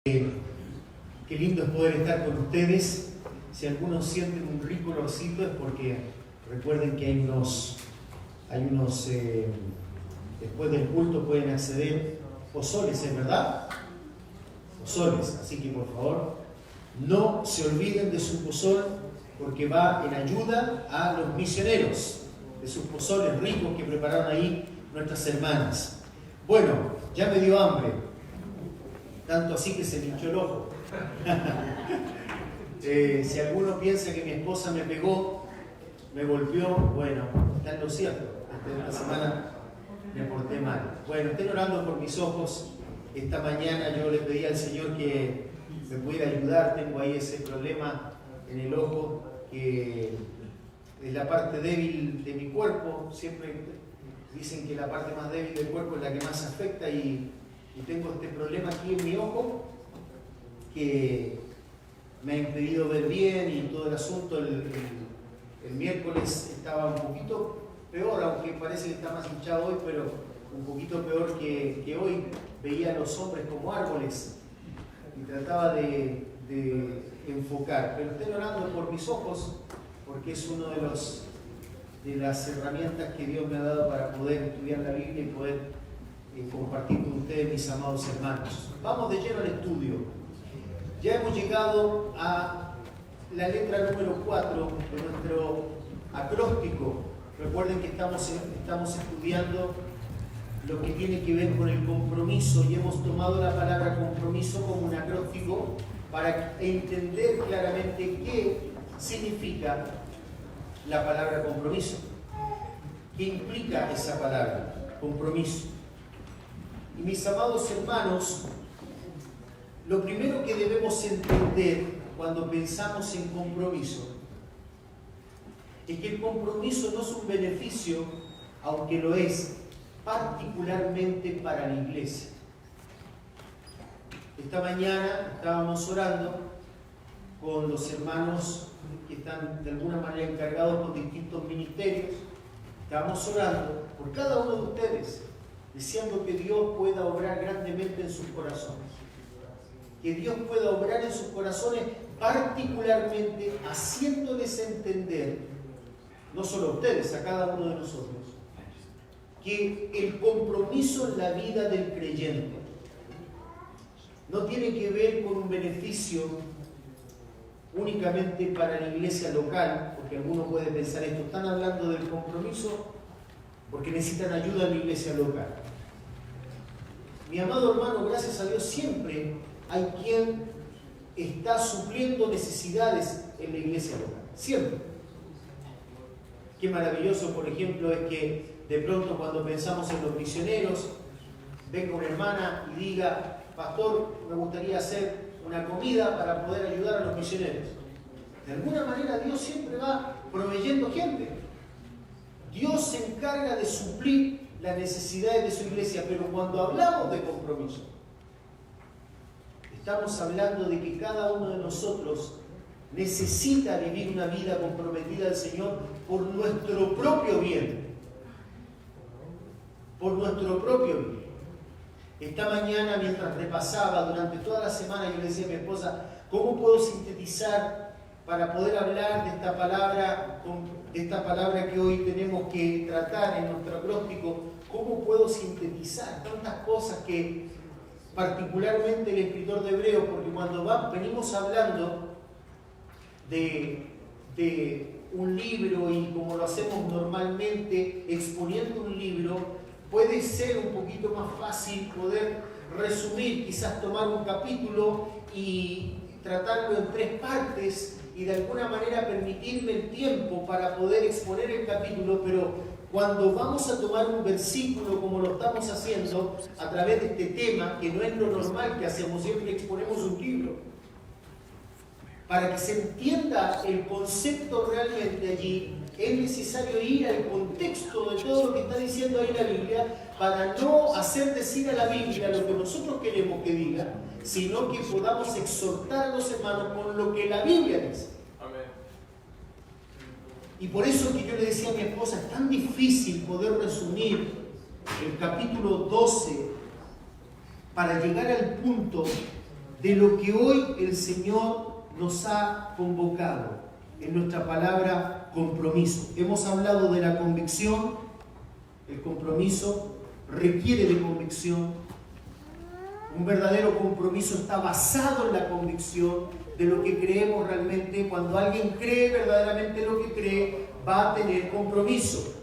Qué lindo es poder estar con ustedes. Si algunos sienten un rico olorcito es porque recuerden que hay unos después del culto pueden acceder pozoles, ¿es verdad? Pozoles, así que por favor no se olviden de su pozol porque va en ayuda a los misioneros, de sus pozoles ricos que prepararon ahí nuestras hermanas. Bueno, ya me dio hambre, tanto así que se me hinchó el ojo. Si alguno piensa que mi esposa me pegó, me golpeó, bueno, está en lo cierto. Esta semana me porté mal. Bueno, estén orando por mis ojos. Esta mañana yo le pedí al Señor que me pudiera ayudar. Tengo ahí ese problema en el ojo, que es la parte débil de mi cuerpo. Siempre dicen que la parte más débil del cuerpo es la que más afecta y tengo este problema aquí en mi ojo que me ha impedido ver bien y todo el asunto. El miércoles estaba un poquito peor, aunque parece que está más hinchado hoy, pero un poquito peor que hoy. Veía a los hombres como árboles y trataba de enfocar. Pero estén orando por mis ojos, porque es uno de las herramientas que Dios me ha dado para poder estudiar la Biblia y poder compartir con ustedes, mis amados hermanos. Vamos de lleno al estudio. Ya hemos llegado a la letra número 4 de nuestro acróstico. Recuerden que estamos estudiando lo que tiene que ver con el compromiso y hemos tomado la palabra compromiso como un acróstico para entender claramente qué significa la palabra compromiso. ¿Qué implica esa palabra? Compromiso. Y mis amados hermanos, lo primero que debemos entender cuando pensamos en compromiso es que el compromiso no es un beneficio, aunque lo es, particularmente para la iglesia. Esta mañana estábamos orando con los hermanos que están de alguna manera encargados con distintos ministerios. Estábamos orando por cada uno de ustedes, deseando que Dios pueda obrar grandemente en sus corazones. Que Dios pueda obrar en sus corazones, particularmente haciéndoles entender, no solo a ustedes, a cada uno de nosotros, que el compromiso en la vida del creyente no tiene que ver con un beneficio únicamente para la iglesia local, porque alguno puede pensar esto, están hablando del compromiso porque necesitan ayuda en la iglesia local. Mi amado hermano, gracias a Dios siempre hay quien está supliendo necesidades en la iglesia local, siempre. Qué maravilloso, por ejemplo, es que de pronto cuando pensamos en los misioneros, venga una hermana y diga: pastor, me gustaría hacer una comida para poder ayudar a los misioneros. De alguna manera Dios siempre va proveyendo gente. Dios se encarga de suplir las necesidades de su iglesia, pero cuando hablamos de compromiso, estamos hablando de que cada uno de nosotros necesita vivir una vida comprometida al Señor por nuestro propio bien. Por nuestro propio bien. Esta mañana, mientras repasaba durante toda la semana, yo le decía a mi esposa: ¿cómo puedo sintetizar para poder hablar de esta palabra que hoy tenemos que tratar en nuestro acróstico? ¿Cómo puedo sintetizar tantas cosas que particularmente el escritor de Hebreos, porque cuando venimos hablando de un libro y como lo hacemos normalmente exponiendo un libro, puede ser un poquito más fácil poder resumir, quizás tomar un capítulo y tratarlo en 3 partes y de alguna manera permitirme el tiempo para poder exponer el capítulo, pero cuando vamos a tomar un versículo como lo estamos haciendo a través de este tema, que no es lo normal que hacemos, siempre exponemos un libro, para que se entienda el concepto realmente allí, es necesario ir al contexto de todo lo que está diciendo ahí la Biblia, para no hacer decir a la Biblia lo que nosotros queremos que diga, sino que podamos exhortar a los hermanos con lo que la Biblia dice. Amén. Y por eso que yo le decía a mi esposa, es tan difícil poder resumir el capítulo 12 para llegar al punto de lo que hoy el Señor nos ha convocado en nuestra palabra compromiso. Hemos hablado de la convicción. El compromiso requiere de convicción. Un verdadero compromiso está basado en la convicción de lo que creemos realmente. Cuando alguien cree verdaderamente lo que cree, va a tener compromiso.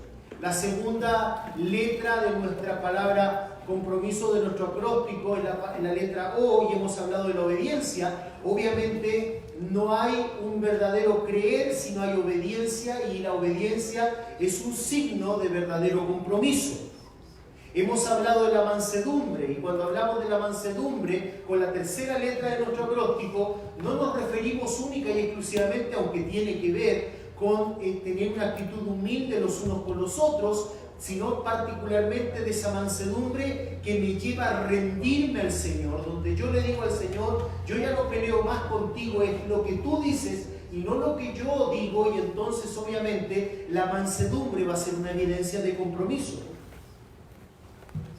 La segunda letra de nuestra palabra compromiso, de nuestro acróstico, es la letra O, y hemos hablado de la obediencia. Obviamente no hay un verdadero creer si no hay obediencia, y la obediencia es un signo de verdadero compromiso. Hemos hablado de la mansedumbre, y cuando hablamos de la mansedumbre, con la tercera letra de nuestro acróstico, no nos referimos única y exclusivamente, aunque tiene que ver con tener una actitud humilde los unos con los otros, sino particularmente de esa mansedumbre que me lleva a rendirme al Señor, donde yo le digo al Señor, yo ya no peleo más contigo, es lo que tú dices y no lo que yo digo, y entonces obviamente la mansedumbre va a ser una evidencia de compromiso.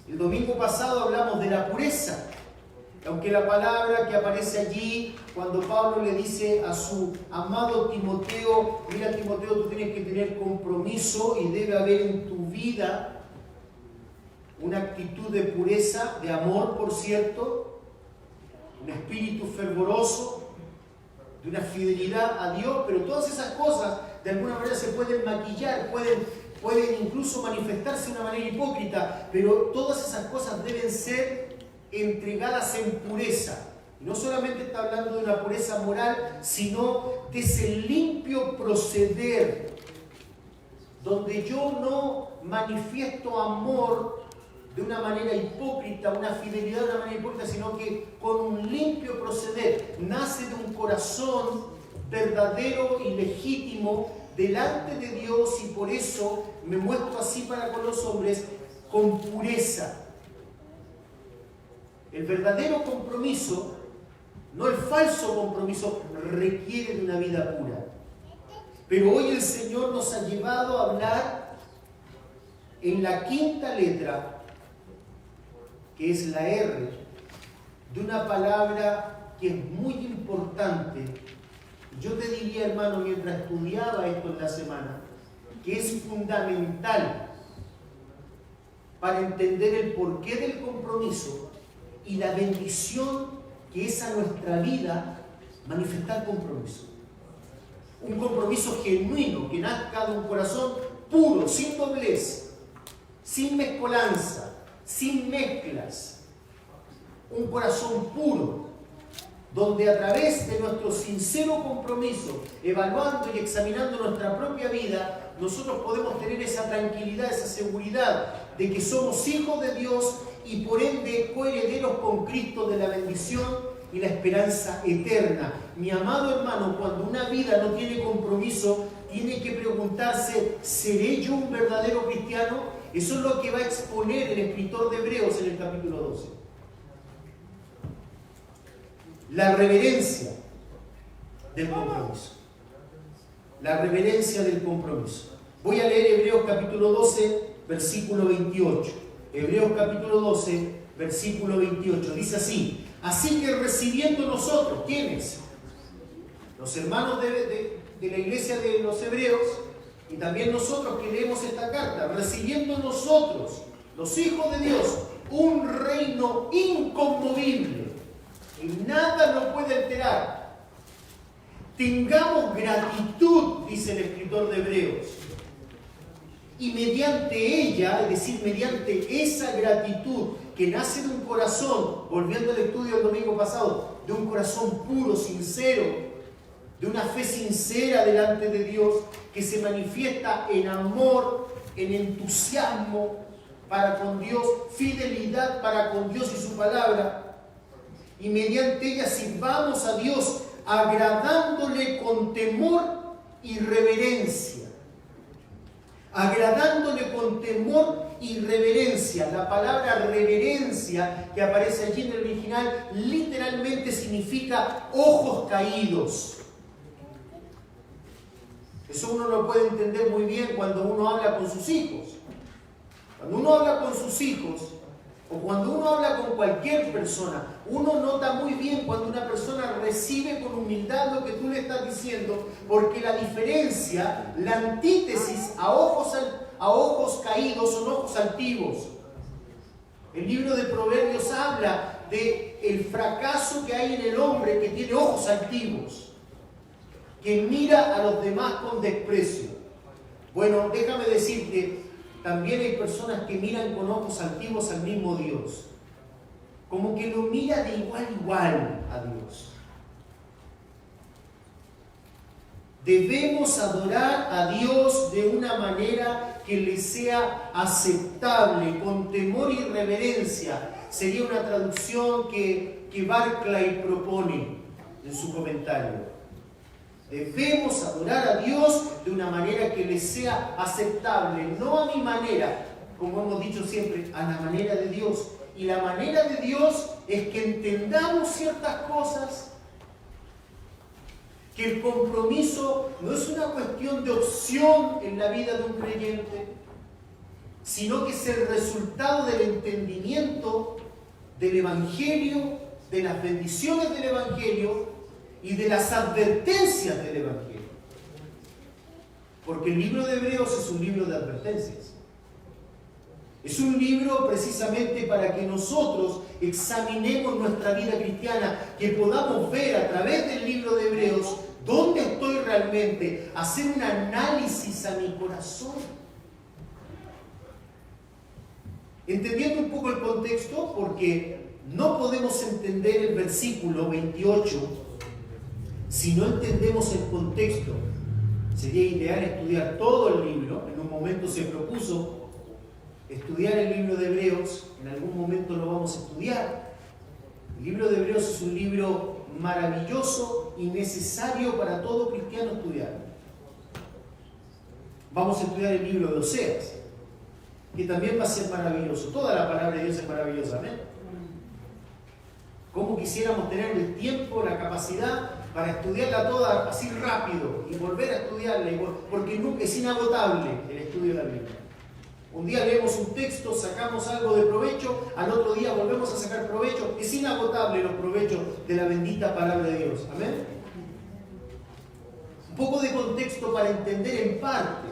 El domingo pasado hablamos de la pureza, aunque la palabra que aparece allí, cuando Pablo le dice a su amado Timoteo, mira Timoteo, tú tienes que tener compromiso y debe haber en tu vida una actitud de pureza, de amor, por cierto, un espíritu fervoroso, de una fidelidad a Dios, pero todas esas cosas de alguna manera se pueden maquillar, pueden incluso manifestarse de una manera hipócrita, pero todas esas cosas deben ser entregadas en pureza. Y no solamente está hablando de una pureza moral, sino de ese limpio proceder, donde yo no manifiesto amor de una manera hipócrita, una fidelidad de una manera hipócrita, sino que con un limpio proceder, nace de un corazón verdadero y legítimo delante de Dios, y por eso me muestro así para con los hombres, con pureza. El verdadero compromiso, no el falso compromiso, requiere de una vida pura. Pero hoy el Señor nos ha llevado a hablar en la quinta letra, que es la R, de una palabra que es muy importante. Yo te diría, hermano, mientras estudiaba esto en la semana, que es fundamental para entender el porqué del compromiso y la bendición que es a nuestra vida manifestar compromiso. Un compromiso genuino, que nazca de un corazón puro, sin doblez, sin mezcolanza, sin mezclas. Un corazón puro, donde a través de nuestro sincero compromiso, evaluando y examinando nuestra propia vida, nosotros podemos tener esa tranquilidad, esa seguridad de que somos hijos de Dios y por ende coherederos con Cristo de la bendición y la esperanza eterna. Mi amado hermano, cuando una vida no tiene compromiso, tiene que preguntarse, ¿seré yo un verdadero cristiano? Eso es lo que va a exponer el escritor de Hebreos en el capítulo 12. La reverencia del compromiso. La reverencia del compromiso. Voy a leer Hebreos capítulo 12, versículo 28. Hebreos capítulo 12, versículo 28. Dice así: así que recibiendo nosotros, ¿quiénes? Los hermanos de la iglesia de los Hebreos, y también nosotros que leemos esta carta, recibiendo nosotros, los hijos de Dios, un reino inconmovible, y nada lo puede alterar. Tengamos gratitud, dice el escritor de Hebreos, y mediante ella, es decir, mediante esa gratitud que nace de un corazón, volviendo al estudio del domingo pasado, de un corazón puro, sincero, de una fe sincera delante de Dios, que se manifiesta en amor, en entusiasmo para con Dios, fidelidad para con Dios y su palabra, y mediante ella sirvamos a Dios agradándole con temor y reverencia. Agradándole con temor y reverencia. La palabra reverencia que aparece allí en el original literalmente significa ojos caídos. Eso uno lo puede entender muy bien cuando uno habla con sus hijos. Cuando uno habla con sus hijos, O cuando uno habla con cualquier persona, uno nota muy bien cuando una persona recibe con humildad lo que tú le estás diciendo, porque la diferencia, la antítesis a ojos caídos son ojos altivos. El libro de Proverbios habla de el fracaso que hay en el hombre que tiene ojos altivos, que mira a los demás con desprecio. Bueno, déjame decirte, también hay personas que miran con ojos altivos al mismo Dios, como que lo mira de igual a igual a Dios. Debemos adorar a Dios de una manera que le sea aceptable, con temor y reverencia. Sería una traducción que Barclay propone en su comentario. Debemos adorar a Dios de una manera que le sea aceptable, no a mi manera, como hemos dicho siempre, a la manera de Dios. Y la manera de Dios es que entendamos ciertas cosas, que el compromiso no es una cuestión de opción en la vida de un creyente, sino que es el resultado del entendimiento del Evangelio, de las bendiciones del Evangelio y de las advertencias del Evangelio. Porque el libro de Hebreos es un libro de advertencias. Es un libro precisamente para que nosotros examinemos nuestra vida cristiana, que podamos ver a través del libro de Hebreos dónde estoy realmente, hacer un análisis a mi corazón. Entendiendo un poco el contexto, porque no podemos entender el versículo 28 si no entendemos el contexto. Sería ideal estudiar todo el libro. En un momento se propuso estudiar el libro de Hebreos, en algún momento lo vamos a estudiar. El libro de Hebreos es un libro maravilloso y necesario para todo cristiano estudiar. Vamos a estudiar el libro de Oseas, que también va a ser maravilloso. Toda la palabra de Dios es maravillosa, ¿amén? ¿Cómo quisiéramos tener el tiempo, la capacidad para estudiarla toda así rápido y volver a estudiarla? Porque nunca es inagotable el estudio de la Biblia. Un día leemos un texto, sacamos algo de provecho, al otro día volvemos a sacar provecho. Es inagotable los provechos de la bendita palabra de Dios. ¿Amén? Un poco de contexto para entender en parte.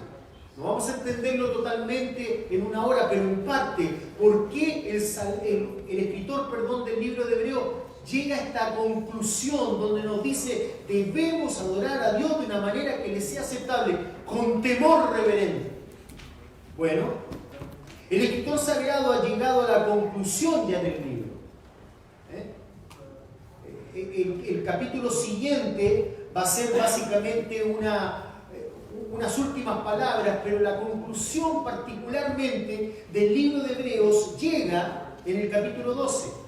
No vamos a entenderlo totalmente en una hora, pero en parte, ¿por qué el escritor del libro de Hebreos llega a esta conclusión donde nos dice debemos adorar a Dios de una manera que le sea aceptable, con temor reverente? Bueno, el escritor sagrado ha llegado a la conclusión ya del libro. El capítulo siguiente va a ser básicamente unas últimas palabras, pero la conclusión particularmente del libro de Hebreos llega en el capítulo 12.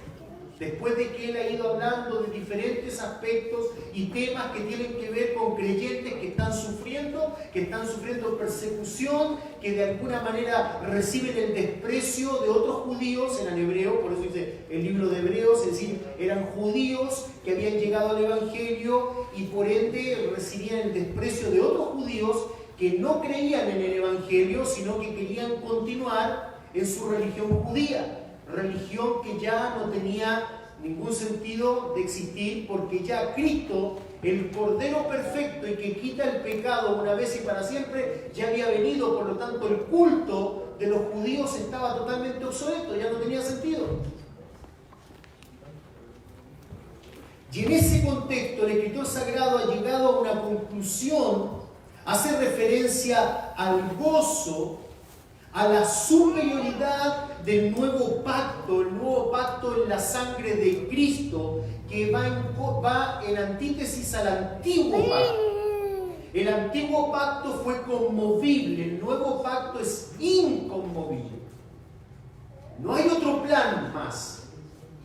Después de que él ha ido hablando de diferentes aspectos y temas que tienen que ver con creyentes que están sufriendo persecución, que de alguna manera reciben el desprecio de otros judíos, eran hebreos, por eso dice el libro de Hebreos, es decir, eran judíos que habían llegado al Evangelio y por ende recibían el desprecio de otros judíos que no creían en el Evangelio, sino que querían continuar en su religión judía. Religión que ya no tenía ningún sentido de existir, porque ya Cristo, el Cordero perfecto y que quita el pecado una vez y para siempre, ya había venido. Por lo tanto, el culto de los judíos estaba totalmente obsoleto, ya no tenía sentido. Y en ese contexto el escritor sagrado ha llegado a una conclusión, hace referencia al gozo, a la superioridad del nuevo pacto, el nuevo pacto en la sangre de Cristo, que va en antítesis al antiguo pacto. El antiguo pacto fue conmovible, el nuevo pacto es inconmovible. No hay otro plan más.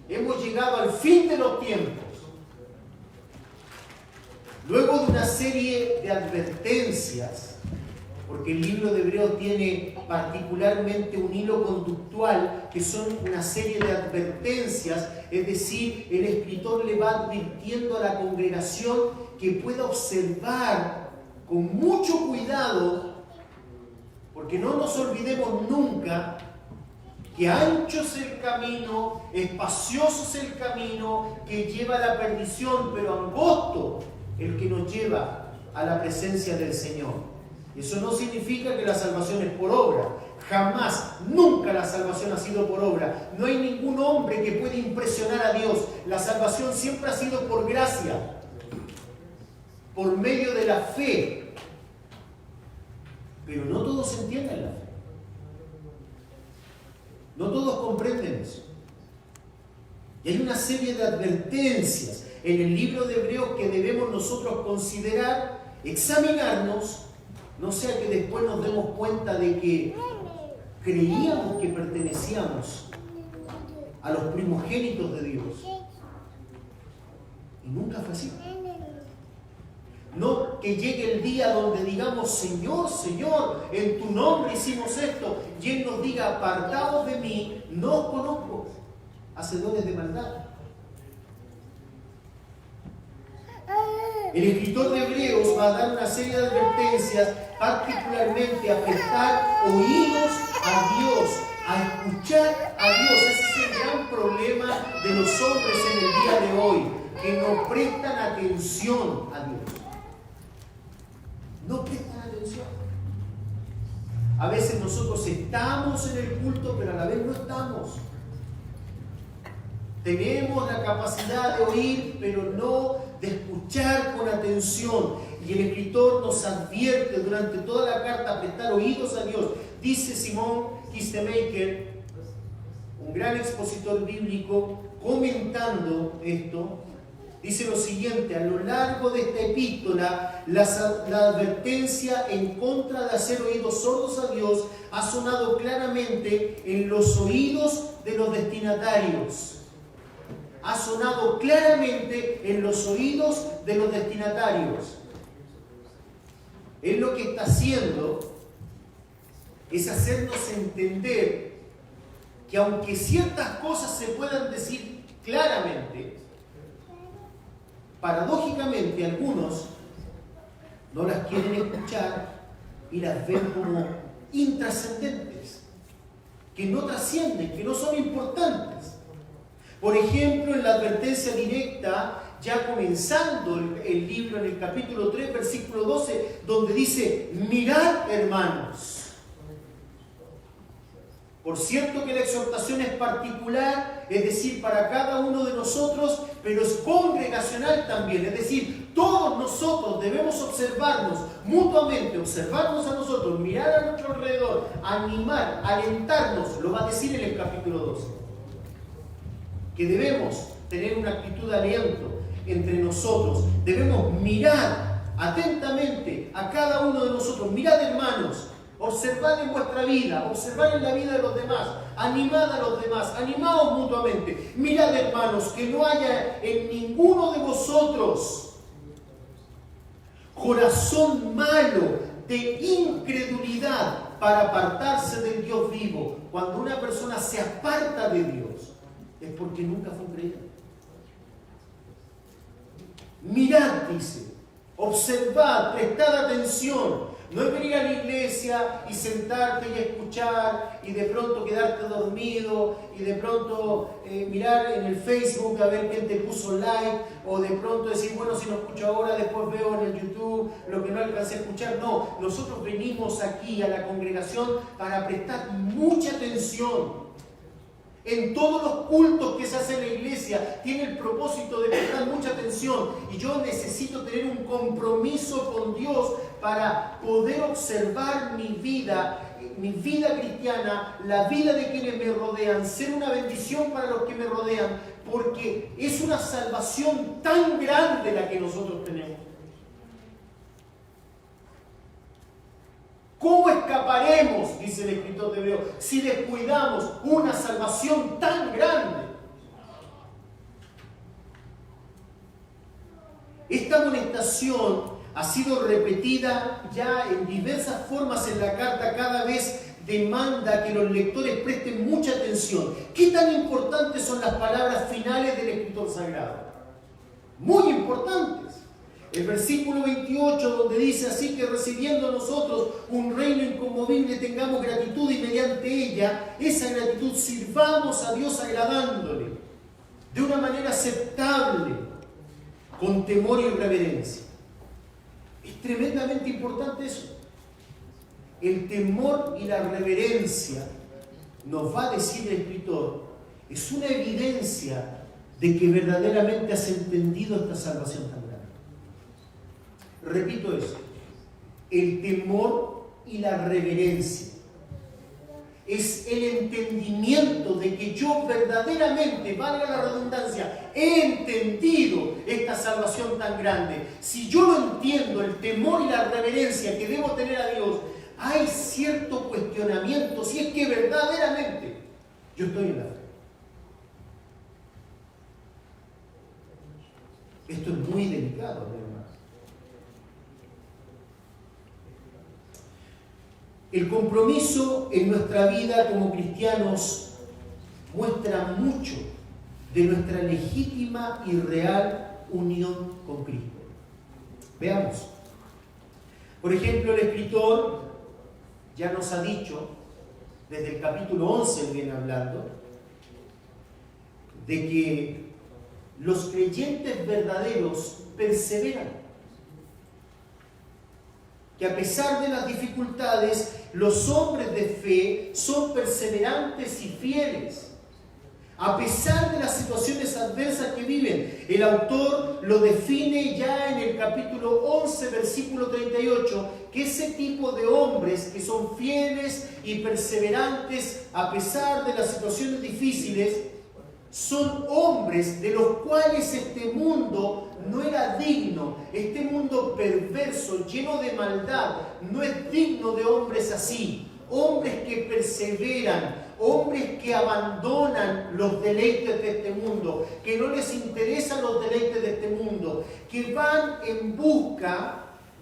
Hemos llegado al fin de los tiempos. Luego de una serie de advertencias, porque el libro de Hebreos tiene particularmente un hilo conductual que son una serie de advertencias, es decir, el escritor le va advirtiendo a la congregación que pueda observar con mucho cuidado, porque no nos olvidemos nunca que ancho es el camino, espacioso es el camino que lleva a la perdición, pero angosto el que nos lleva a la presencia del Señor. Eso no significa que la salvación es por obra. Jamás, nunca la salvación ha sido por obra. No hay ningún hombre que pueda impresionar a Dios. La salvación siempre ha sido por gracia, por medio de la fe. Pero no todos entienden la fe. No todos comprenden eso. Y hay una serie de advertencias en el libro de Hebreos que debemos nosotros considerar, examinarnos, no sea que después nos demos cuenta de que creíamos que pertenecíamos a los primogénitos de Dios. Y nunca fue así. No que llegue el día donde digamos, Señor, Señor, en tu nombre hicimos esto, y Él nos diga, apartados de mí, no os conozco, hacedores de maldad. El escritor de Hebreos va a dar una serie de advertencias, particularmente a prestar oídos a Dios, a escuchar a Dios. Ese es el gran problema de los hombres en el día de hoy, que no prestan atención a Dios. No prestan atención. A veces nosotros estamos en el culto, pero a la vez no estamos. Tenemos la capacidad de oír, pero no de escuchar con atención. Y el escritor nos advierte durante toda la carta a prestar oídos a Dios. Dice Simón Kistemaker, un gran expositor bíblico, comentando esto, dice lo siguiente: a lo largo de esta epístola, la advertencia en contra de hacer oídos sordos a Dios ha sonado claramente en los oídos de los destinatarios. Ha sonado claramente en los oídos de los destinatarios. Él lo que está haciendo es hacernos entender que aunque ciertas cosas se puedan decir claramente, paradójicamente algunos no las quieren escuchar y las ven como intrascendentes, que no trascienden, que no son importantes. Por ejemplo, en la advertencia directa, ya comenzando el libro en el capítulo 3, versículo 12, donde dice, mirad, hermanos. Por cierto que la exhortación es particular, es decir, para cada uno de nosotros, pero es congregacional también, es decir, todos nosotros debemos observarnos mutuamente, observarnos a nosotros, mirar a nuestro alrededor, animar, alentarnos, lo va a decir en el capítulo 12, que debemos tener una actitud de aliento entre nosotros, debemos mirar atentamente a cada uno de nosotros, mirad, hermanos, observad en vuestra vida, observad en la vida de los demás, animad a los demás, animaos mutuamente. Mirad, hermanos, que no haya en ninguno de vosotros corazón malo de incredulidad para apartarse del Dios vivo. Cuando una persona se aparta de Dios, es porque nunca fue creyente. Mirad, dice, observad, prestad atención. No es venir a la iglesia y sentarte y escuchar y de pronto quedarte dormido y de pronto mirar en el Facebook a ver quién te puso like, o de pronto decir, bueno, si no escucho ahora, después veo en el YouTube lo que no alcancé a escuchar. No, nosotros venimos aquí a la congregación para prestar mucha atención. En todos los cultos que se hacen en la iglesia tiene el propósito de prestar mucha atención, y yo necesito tener un compromiso con Dios para poder observar mi vida cristiana, la vida de quienes me rodean, ser una bendición para los que me rodean, porque es una salvación tan grande la que nosotros tenemos. ¿Cómo escaparemos, dice el escritor de Hebreos, si descuidamos una salvación tan grande? Esta amonestación ha sido repetida ya en diversas formas en la carta. Cada vez demanda que los lectores presten mucha atención. ¿Qué tan importantes son las palabras finales del escritor sagrado? Muy importantes. El versículo 28, donde dice: así que recibiendo nosotros un reino inconmovible, tengamos gratitud y mediante ella, esa gratitud, sirvamos a Dios agradándole, de una manera aceptable, con temor y reverencia. Es tremendamente importante eso. El temor y la reverencia, nos va a decir el escritor, es una evidencia de que verdaderamente has entendido esta salvación tan grande. Repito eso. El temor y la reverencia es el entendimiento de que yo verdaderamente, valga la redundancia, he entendido esta salvación tan grande. Si yo lo entiendo, el temor y la reverencia que debo tener a Dios, hay cierto cuestionamiento si es que verdaderamente yo estoy en la fe. Esto es muy delicado, hermanos. El compromiso en nuestra vida como cristianos muestra mucho de nuestra legítima y real unión con Cristo. Veamos. Por ejemplo, el escritor ya nos ha dicho, desde el capítulo 11 viene hablando, de que los creyentes verdaderos perseveran. Que a pesar de las dificultades, los hombres de fe son perseverantes y fieles. A pesar de las situaciones adversas que viven, el autor lo define ya en el capítulo 11, versículo 38, que ese tipo de hombres que son fieles y perseverantes a pesar de las situaciones difíciles, son hombres de los cuales este mundo no era digno. Este mundo perverso, lleno de maldad, no es digno de hombres así. Hombres que perseveran, hombres que abandonan los deleites de este mundo, que no les interesan los deleites de este mundo, que van en busca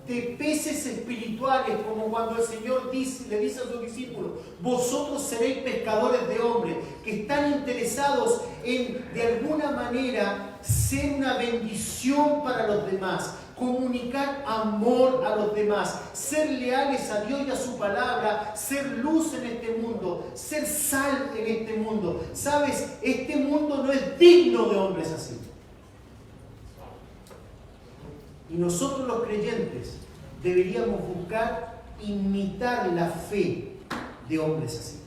de peces espirituales, como cuando el Señor le dice a sus discípulos: vosotros seréis pescadores de hombres, que están interesados en, de alguna manera, ser una bendición para los demás, comunicar amor a los demás, ser leales a Dios y a su palabra, ser luz en este mundo, ser sal en este mundo. ¿Sabes? Este mundo no es digno de hombres así. Y nosotros los creyentes deberíamos buscar imitar la fe de hombres así.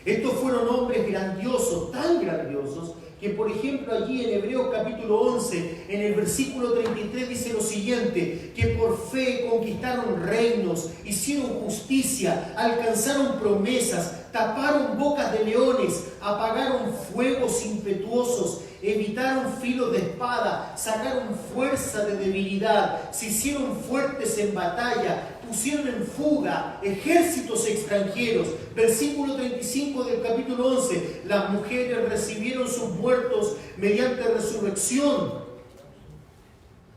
Estos fueron hombres grandiosos, tan grandiosos, que por ejemplo allí en Hebreos capítulo 11, en el versículo 33 dice lo siguiente: que por fe conquistaron reinos, hicieron justicia, alcanzaron promesas, taparon bocas de leones, apagaron fuegos impetuosos, evitaron filos de espada, sacaron fuerza de debilidad, se hicieron fuertes en batalla, pusieron en fuga ejércitos extranjeros. Versículo 35 del capítulo 11: las mujeres recibieron sus muertos mediante resurrección,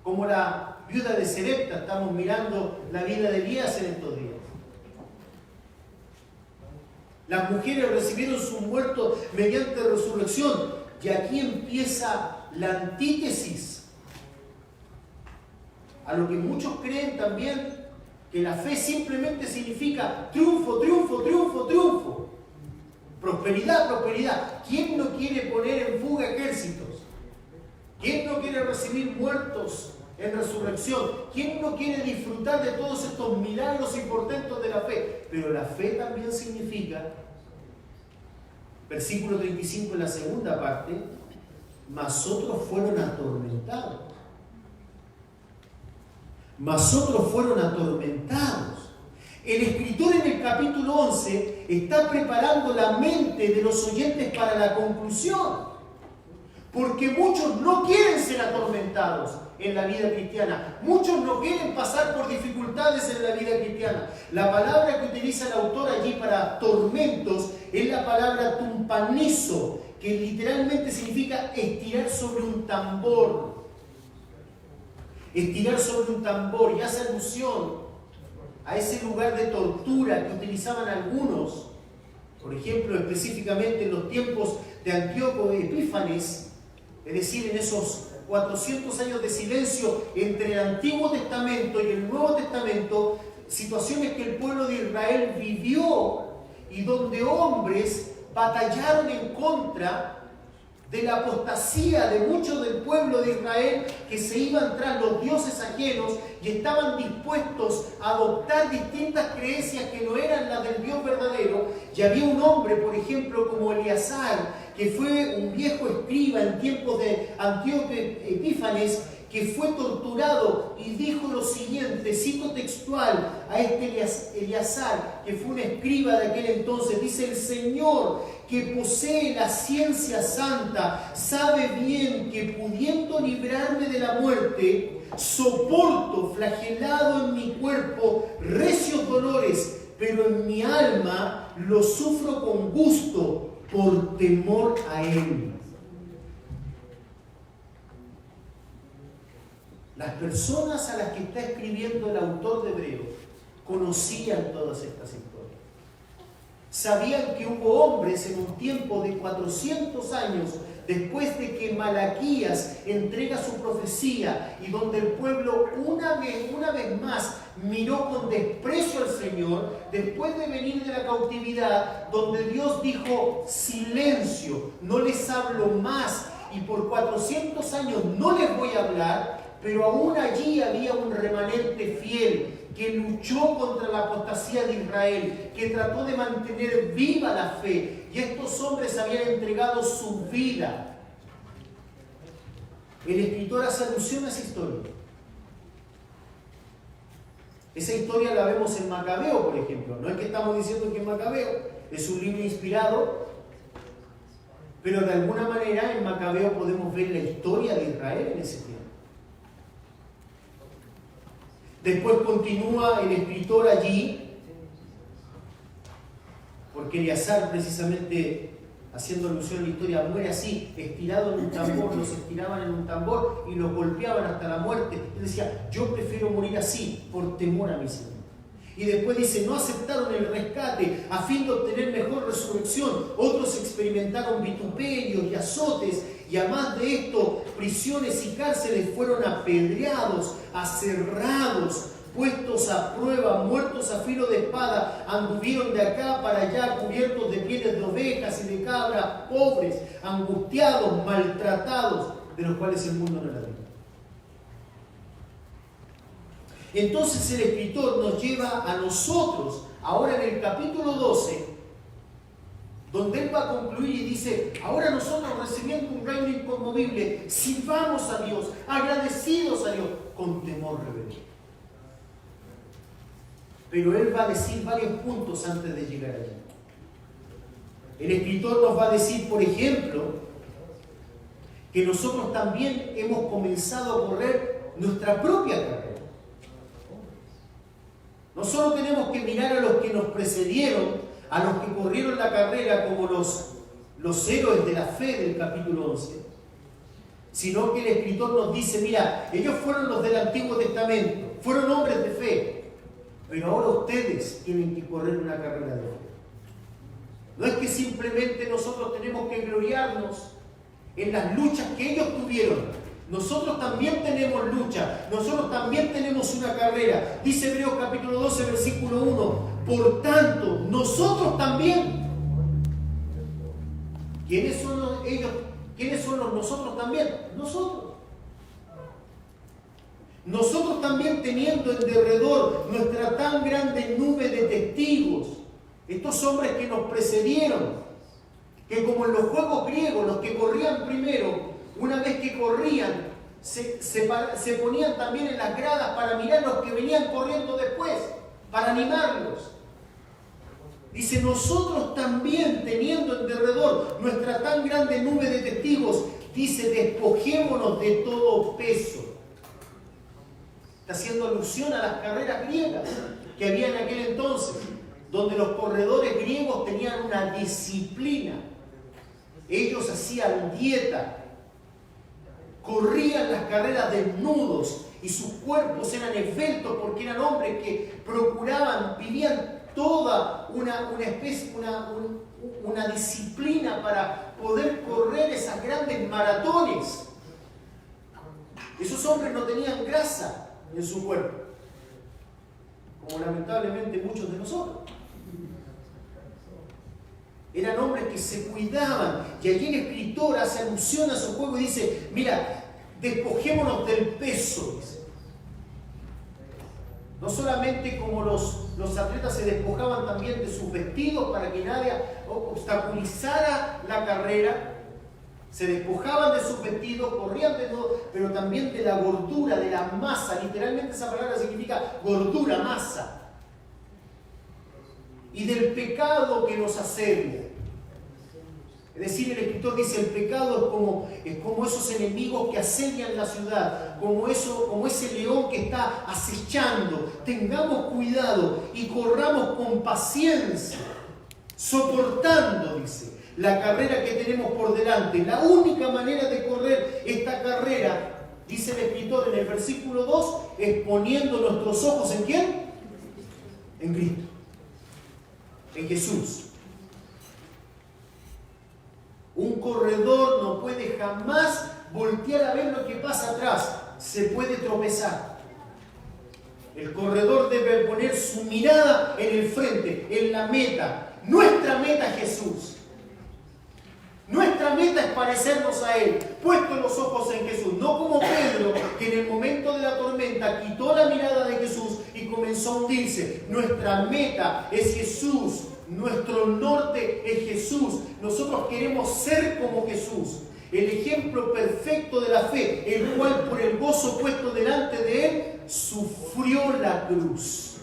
como la viuda de Sarepta. Estamos mirando la vida de Elías en estos días. Las mujeres recibieron sus muertos mediante resurrección. Y aquí empieza la antítesis a lo que muchos creen también, que la fe simplemente significa triunfo, triunfo, triunfo, triunfo. Prosperidad, prosperidad. ¿Quién no quiere poner en fuga ejércitos? ¿Quién no quiere recibir muertos en resurrección? ¿Quién no quiere disfrutar de todos estos milagros y portentos de la fe? Pero la fe también significa, versículo 35 en la segunda parte: mas otros fueron atormentados. Mas otros fueron atormentados. El escritor en el capítulo 11 está preparando la mente de los oyentes para la conclusión. Porque muchos no quieren ser atormentados en la vida cristiana. Muchos no quieren pasar por dificultades en la vida cristiana. La palabra que utiliza el autor allí para tormentos es la palabra tumpanizo, que literalmente significa estirar sobre un tambor. Estirar sobre un tambor, y hace alusión a ese lugar de tortura que utilizaban algunos, por ejemplo, específicamente en los tiempos de Antíoco Epífanes, Es decir, en esos 400 años de silencio entre el Antiguo Testamento y el Nuevo Testamento, situaciones que el pueblo de Israel vivió y donde hombres batallaron en contra de la apostasía de muchos del pueblo de Israel que se iban tras los dioses ajenos y estaban dispuestos a adoptar distintas creencias que no eran las del Dios verdadero. Y había un hombre, por ejemplo, como Eleazar, que fue un viejo escriba en tiempos de Antíoco Epífanes, que fue torturado y dijo lo siguiente, cito textual a este Eleazar, que fue un escriba de aquel entonces, dice: el Señor, que posee la ciencia santa, sabe bien que pudiendo librarme de la muerte, soporto flagelado en mi cuerpo recios dolores, pero en mi alma lo sufro con gusto por temor a Él. Las personas a las que está escribiendo el autor de Hebreos conocían todas estas historias. Sabían que hubo hombres en un tiempo de 400 años después de que Malaquías entrega su profecía y donde el pueblo una vez más miró con desprecio al Señor, después de venir de la cautividad, donde Dios dijo: silencio, no les hablo más, y por 400 años no les voy a hablar. Pero aún allí había un remanente fiel que luchó contra la apostasía de Israel, que trató de mantener viva la fe. Y estos hombres habían entregado su vida. El escritor hace alusión a esa historia. Esa historia la vemos en Macabeo, por ejemplo. No es que estamos diciendo que en Macabeo es un libro inspirado, pero de alguna manera en Macabeo podemos ver la historia de Israel en ese tiempo. Después continúa el escritor allí, porque Eleazar, precisamente haciendo alusión a la historia, muere así, estirado en un tambor, los estiraban en un tambor y los golpeaban hasta la muerte. Él decía: yo prefiero morir así, por temor a mi Señor. Y después dice: no aceptaron el rescate a fin de obtener mejor resurrección. Otros experimentaron vituperios y azotes, y además de esto, prisiones y cárceles, fueron apedreados, aserrados, puestos a prueba, muertos a filo de espada, anduvieron de acá para allá, cubiertos de pieles de ovejas y de cabras, pobres, angustiados, maltratados, de los cuales el mundo no era digno. Entonces el escritor nos lleva a nosotros, ahora en el capítulo 12, donde él va a concluir y dice: ahora nosotros, recibiendo un reino inconmovible, sirvamos a Dios, agradecidos a Dios, con temor reverente. Pero él va a decir varios puntos antes de llegar allí. El escritor nos va a decir, por ejemplo, que nosotros también hemos comenzado a correr nuestra propia carrera. No solo tenemos que mirar a los que nos precedieron, a los que corrieron la carrera como los héroes de la fe del capítulo 11, sino que el escritor nos dice: mira, ellos fueron los del Antiguo Testamento, fueron hombres de fe, pero ahora ustedes tienen que correr una carrera de fe. No es que simplemente nosotros tenemos que gloriarnos en las luchas que ellos tuvieron. Nosotros también tenemos lucha, nosotros también tenemos una carrera. Dice Hebreos capítulo 12, versículo 1: por tanto, nosotros también. ¿Quiénes son ellos? ¿Quiénes son los nosotros también? Nosotros. Nosotros también, teniendo en derredor nuestra tan grande nube de testigos, estos hombres que nos precedieron, que como en los juegos griegos, los que corrían primero, una vez que corrían, se ponían también en las gradas para mirar los que venían corriendo después, para animarlos. Dice: nosotros también, teniendo en derredor nuestra tan grande nube de testigos, dice: despojémonos de todo peso. Está haciendo alusión a las carreras griegas que había en aquel entonces, donde los corredores griegos tenían una disciplina. Ellos hacían dieta, corrían las carreras desnudos y sus cuerpos eran esbeltos porque eran hombres que procuraban, vivían toda una disciplina para poder correr esas grandes maratones. Esos hombres no tenían grasa en su cuerpo, como lamentablemente muchos de nosotros. Eran hombres que se cuidaban, y allí el escritor hace alusión a su juego y dice, mira, despojémonos del peso, dice. No solamente como los atletas se despojaban también de sus vestidos para que nadie obstaculizara la carrera, se despojaban de sus vestidos, corrían de todo, pero también de la gordura, de la masa. Literalmente esa palabra significa gordura, masa. Y del pecado que nos asedia. Es decir, el escritor dice, el pecado es como esos enemigos que asedian la ciudad, como ese león que está acechando. Tengamos cuidado y corramos con paciencia, soportando, dice, la carrera que tenemos por delante. La única manera de correr esta carrera, dice el escritor en el versículo 2, es poniendo nuestros ojos ¿en quién? En Cristo, en Jesús. Un corredor no puede jamás voltear a ver lo que pasa atrás. Se puede tropezar. El corredor debe poner su mirada en el frente, en la meta. Nuestra meta es Jesús. Nuestra meta es parecernos a Él, puestos los ojos en Jesús. No como Pedro, que en el momento de la tormenta quitó la mirada de Jesús y comenzó a hundirse. Nuestra meta es Jesús. Nuestro norte es Jesús. Nosotros queremos ser como Jesús, el ejemplo perfecto de la fe, el cual por el gozo puesto delante de Él sufrió la cruz.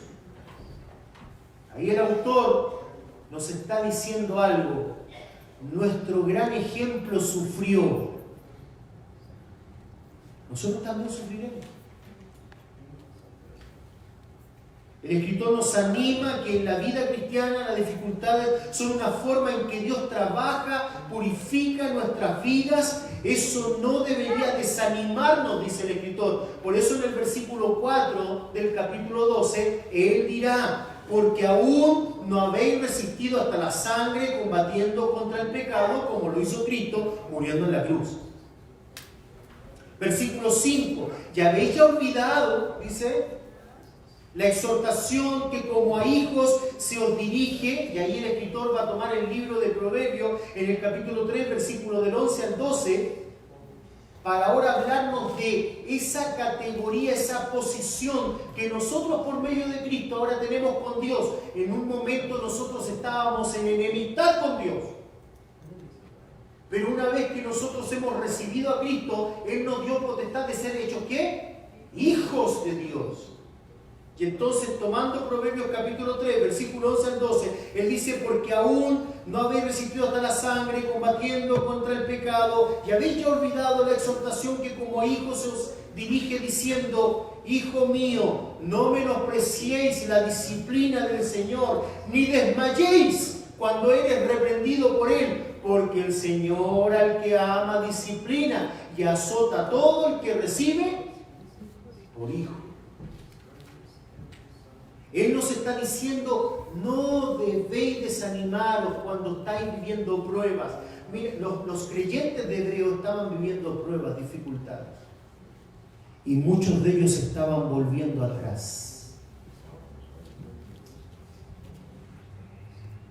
Ahí el autor nos está diciendo algo. Nuestro gran ejemplo sufrió. Nosotros también sufriremos. El escritor nos anima que en la vida cristiana las dificultades son una forma en que Dios trabaja, purifica nuestras vidas. Eso no debería desanimarnos, dice el escritor. Por eso en el versículo 4 del capítulo 12, Él dirá, porque aún no habéis resistido hasta la sangre combatiendo contra el pecado, como lo hizo Cristo muriendo en la cruz. Versículo 5, ya habéis ya olvidado, dice, la exhortación que como a hijos se os dirige, y ahí el escritor va a tomar el libro de Proverbios en el capítulo 3, versículo del 11 al 12, para ahora hablarnos de esa categoría, esa posición que nosotros por medio de Cristo ahora tenemos con Dios. En un momento nosotros estábamos en enemistad con Dios. Pero una vez que nosotros hemos recibido a Cristo, Él nos dio potestad de ser hechos, ¿qué? Hijos de Dios. Y entonces, tomando Proverbios capítulo 3, versículo 11 al 12, Él dice, porque aún no habéis resistido hasta la sangre, combatiendo contra el pecado, y habéis ya olvidado la exhortación que como a hijos se os dirige diciendo, hijo mío, no menospreciéis la disciplina del Señor, ni desmayéis cuando eres reprendido por Él, porque el Señor al que ama disciplina y azota a todo el que recibe por hijo. Él nos está diciendo, no debéis desanimaros cuando estáis viviendo pruebas. Miren, los creyentes de Hebreo estaban viviendo pruebas, dificultades. Y muchos de ellos estaban volviendo atrás.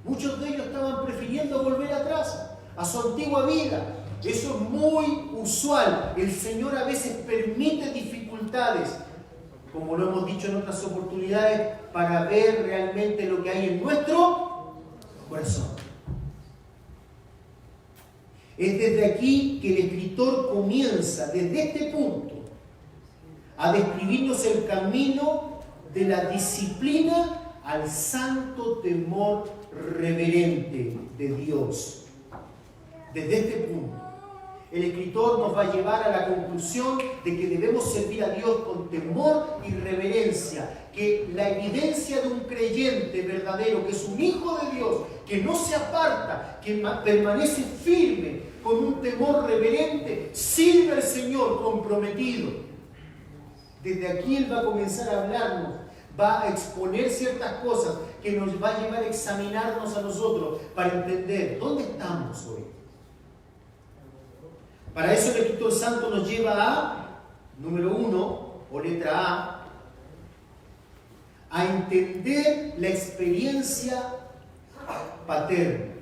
Muchos de ellos estaban prefiriendo volver atrás, a su antigua vida. Eso es muy usual. El Señor a veces permite dificultades, como lo hemos dicho en otras oportunidades, para ver realmente lo que hay en nuestro corazón. Es desde aquí que el escritor comienza, desde este punto, a describirnos el camino de la disciplina al santo temor reverente de Dios. Desde este punto, el escritor nos va a llevar a la conclusión de que debemos servir a Dios con temor y reverencia, que la evidencia de un creyente verdadero, que es un hijo de Dios, que no se aparta, que permanece firme con un temor reverente, sirve al Señor comprometido. Desde aquí Él va a comenzar a hablarnos, va a exponer ciertas cosas que nos va a llevar a examinarnos a nosotros para entender dónde estamos hoy. Para eso el Escritor Santo nos lleva a, número 1, o letra a entender la experiencia paterna.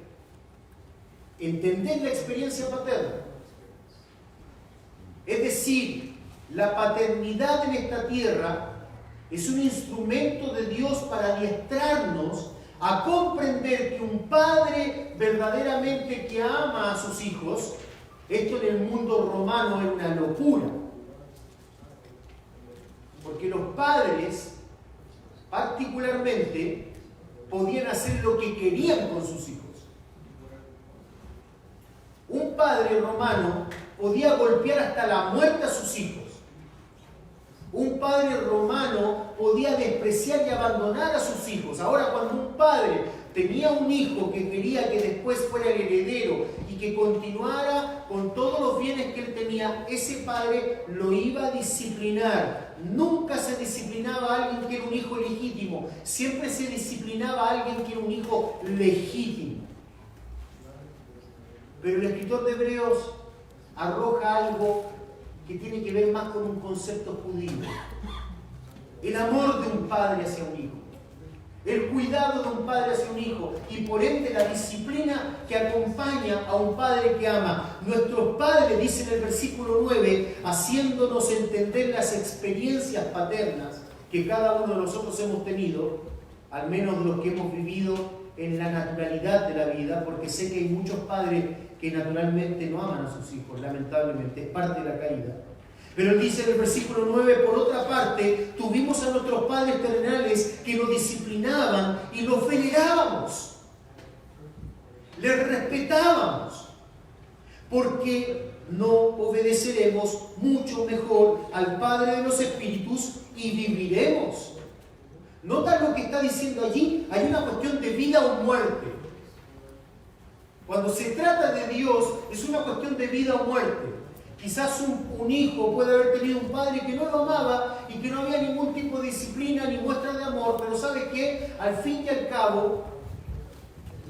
Entender la experiencia paterna. Es decir, la paternidad en esta tierra es un instrumento de Dios para adiestrarnos a comprender que un padre verdaderamente que ama a sus hijos, esto en el mundo romano era una locura. Porque los padres, particularmente, podían hacer lo que querían con sus hijos. Un padre romano podía golpear hasta la muerte a sus hijos. Un padre romano podía despreciar y abandonar a sus hijos. Ahora, cuando un padre tenía un hijo que quería que después fuera el heredero y que continuara con todos los bienes que él tenía, ese padre lo iba a disciplinar. Nunca se disciplinaba a alguien que era un hijo legítimo. Siempre se disciplinaba a alguien que era un hijo legítimo. Pero el escritor de Hebreos arroja algo que tiene que ver más con un concepto judío. El amor de un padre hacia un hijo. El cuidado de un padre hacia un hijo. Y por ende la disciplina que acompaña a un padre que ama. Nuestros padres, dice en el versículo 9, haciéndonos entender las experiencias paternas que cada uno de nosotros hemos tenido, al menos de los que hemos vivido en la naturalidad de la vida, porque sé que hay muchos padres que naturalmente no aman a sus hijos, lamentablemente, es parte de la caída. Pero él dice en el versículo 9, por otra parte, tuvimos a nuestros padres terrenales que nos disciplinaban y los venerábamos, les respetábamos, porque no obedeceremos mucho mejor al Padre de los Espíritus y viviremos. ¿Nota lo que está diciendo allí? Hay una cuestión de vida o muerte. Cuando se trata de Dios, es una cuestión de vida o muerte. Quizás un hijo puede haber tenido un padre que no lo amaba y que no había ningún tipo de disciplina ni muestra de amor, pero ¿sabes qué? Al fin y al cabo,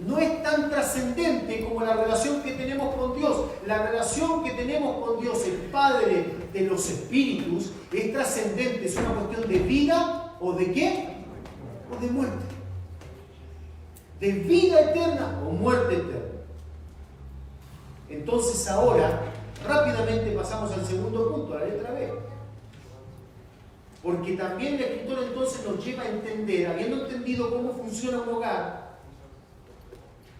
no es tan trascendente como la relación que tenemos con Dios. La relación que tenemos con Dios, el Padre de los Espíritus, es trascendente. Es una cuestión de vida o de ¿qué? O de muerte. De vida eterna o muerte eterna. Entonces ahora, rápidamente pasamos al segundo punto, a la letra B. Porque también el escritor entonces nos lleva a entender, habiendo entendido cómo funciona un hogar,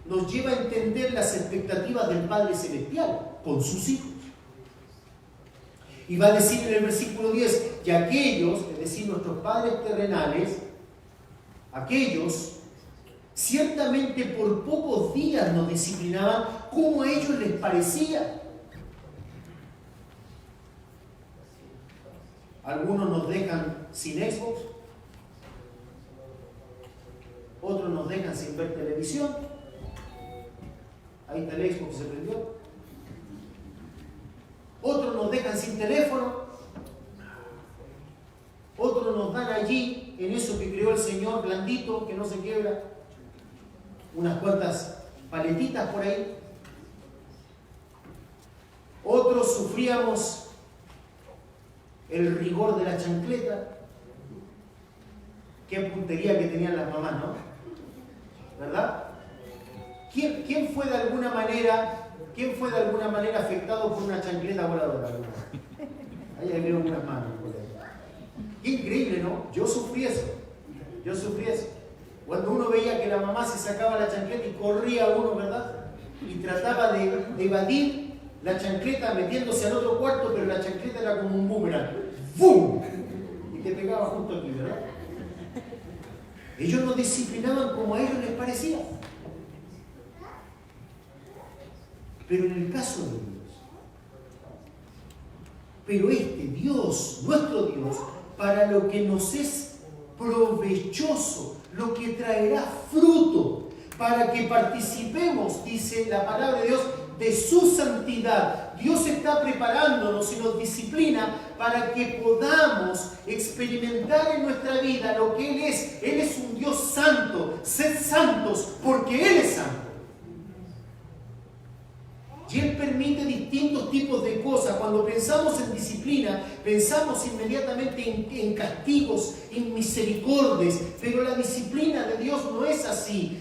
nos lleva a entender las expectativas del Padre Celestial con sus hijos. Y va a decir en el versículo 10, y aquellos, es decir, nuestros padres terrenales, aquellos ciertamente por pocos días nos disciplinaban como a ellos les parecía. Algunos nos dejan sin Xbox, otros nos dejan sin ver televisión. Ahí está el Xbox, se prendió. Otros nos dejan sin teléfono. Otros nos dan allí, en eso que creó el Señor, blandito, que no se quiebra, unas cuantas paletitas por ahí. Otros sufríamos el rigor de la chancleta. Qué puntería que tenían las mamás, ¿no? ¿Verdad? ¿Quién fue de alguna manera afectado por una chancleta voladora? Ahí veo unas manos por ahí. Qué increíble, ¿no? Yo sufrí eso. Cuando uno veía que la mamá se sacaba la chancleta y corría uno, ¿verdad? Y trataba de evadir la chancleta metiéndose al otro cuarto, pero la chancleta era como un boomerang. ¡Bum! Y te pegaba justo aquí, ¿verdad? Ellos nos disciplinaban como a ellos les parecía. Pero en el caso de Dios, nuestro Dios, para lo que nos es provechoso, lo que traerá fruto, para que participemos, dice la palabra de Dios, de su santidad. Dios está preparándonos y nos disciplina para que podamos experimentar en nuestra vida lo que Él es. Él es un Dios santo. Sed santos porque Él es santo. Y Él permite distintos tipos de cosas. Cuando pensamos en disciplina, pensamos inmediatamente en castigos, en misericordias, pero la disciplina de Dios no es así.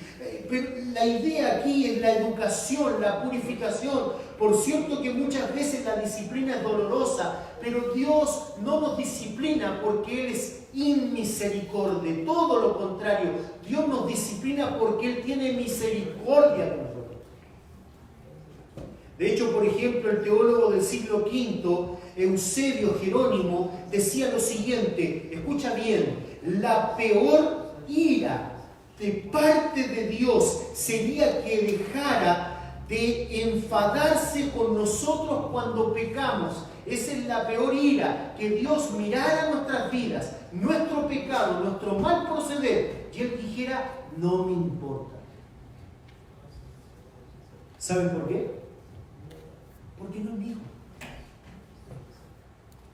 Pero la idea aquí es la educación, la purificación. Por cierto que muchas veces la disciplina es dolorosa, pero Dios no nos disciplina porque Él es inmisericordia. Todo lo contrario, Dios nos disciplina porque Él tiene misericordia de nosotros. De hecho, por ejemplo, el teólogo del siglo V, Eusebio Jerónimo, decía lo siguiente, escucha bien, la peor ira de parte de Dios sería que dejara de enfadarse con nosotros cuando pecamos. Esa es la peor ira, que Dios mirara nuestras vidas, nuestro pecado, nuestro mal proceder, y Él dijera, no me importa. ¿Saben por qué? Porque no es mi hijo.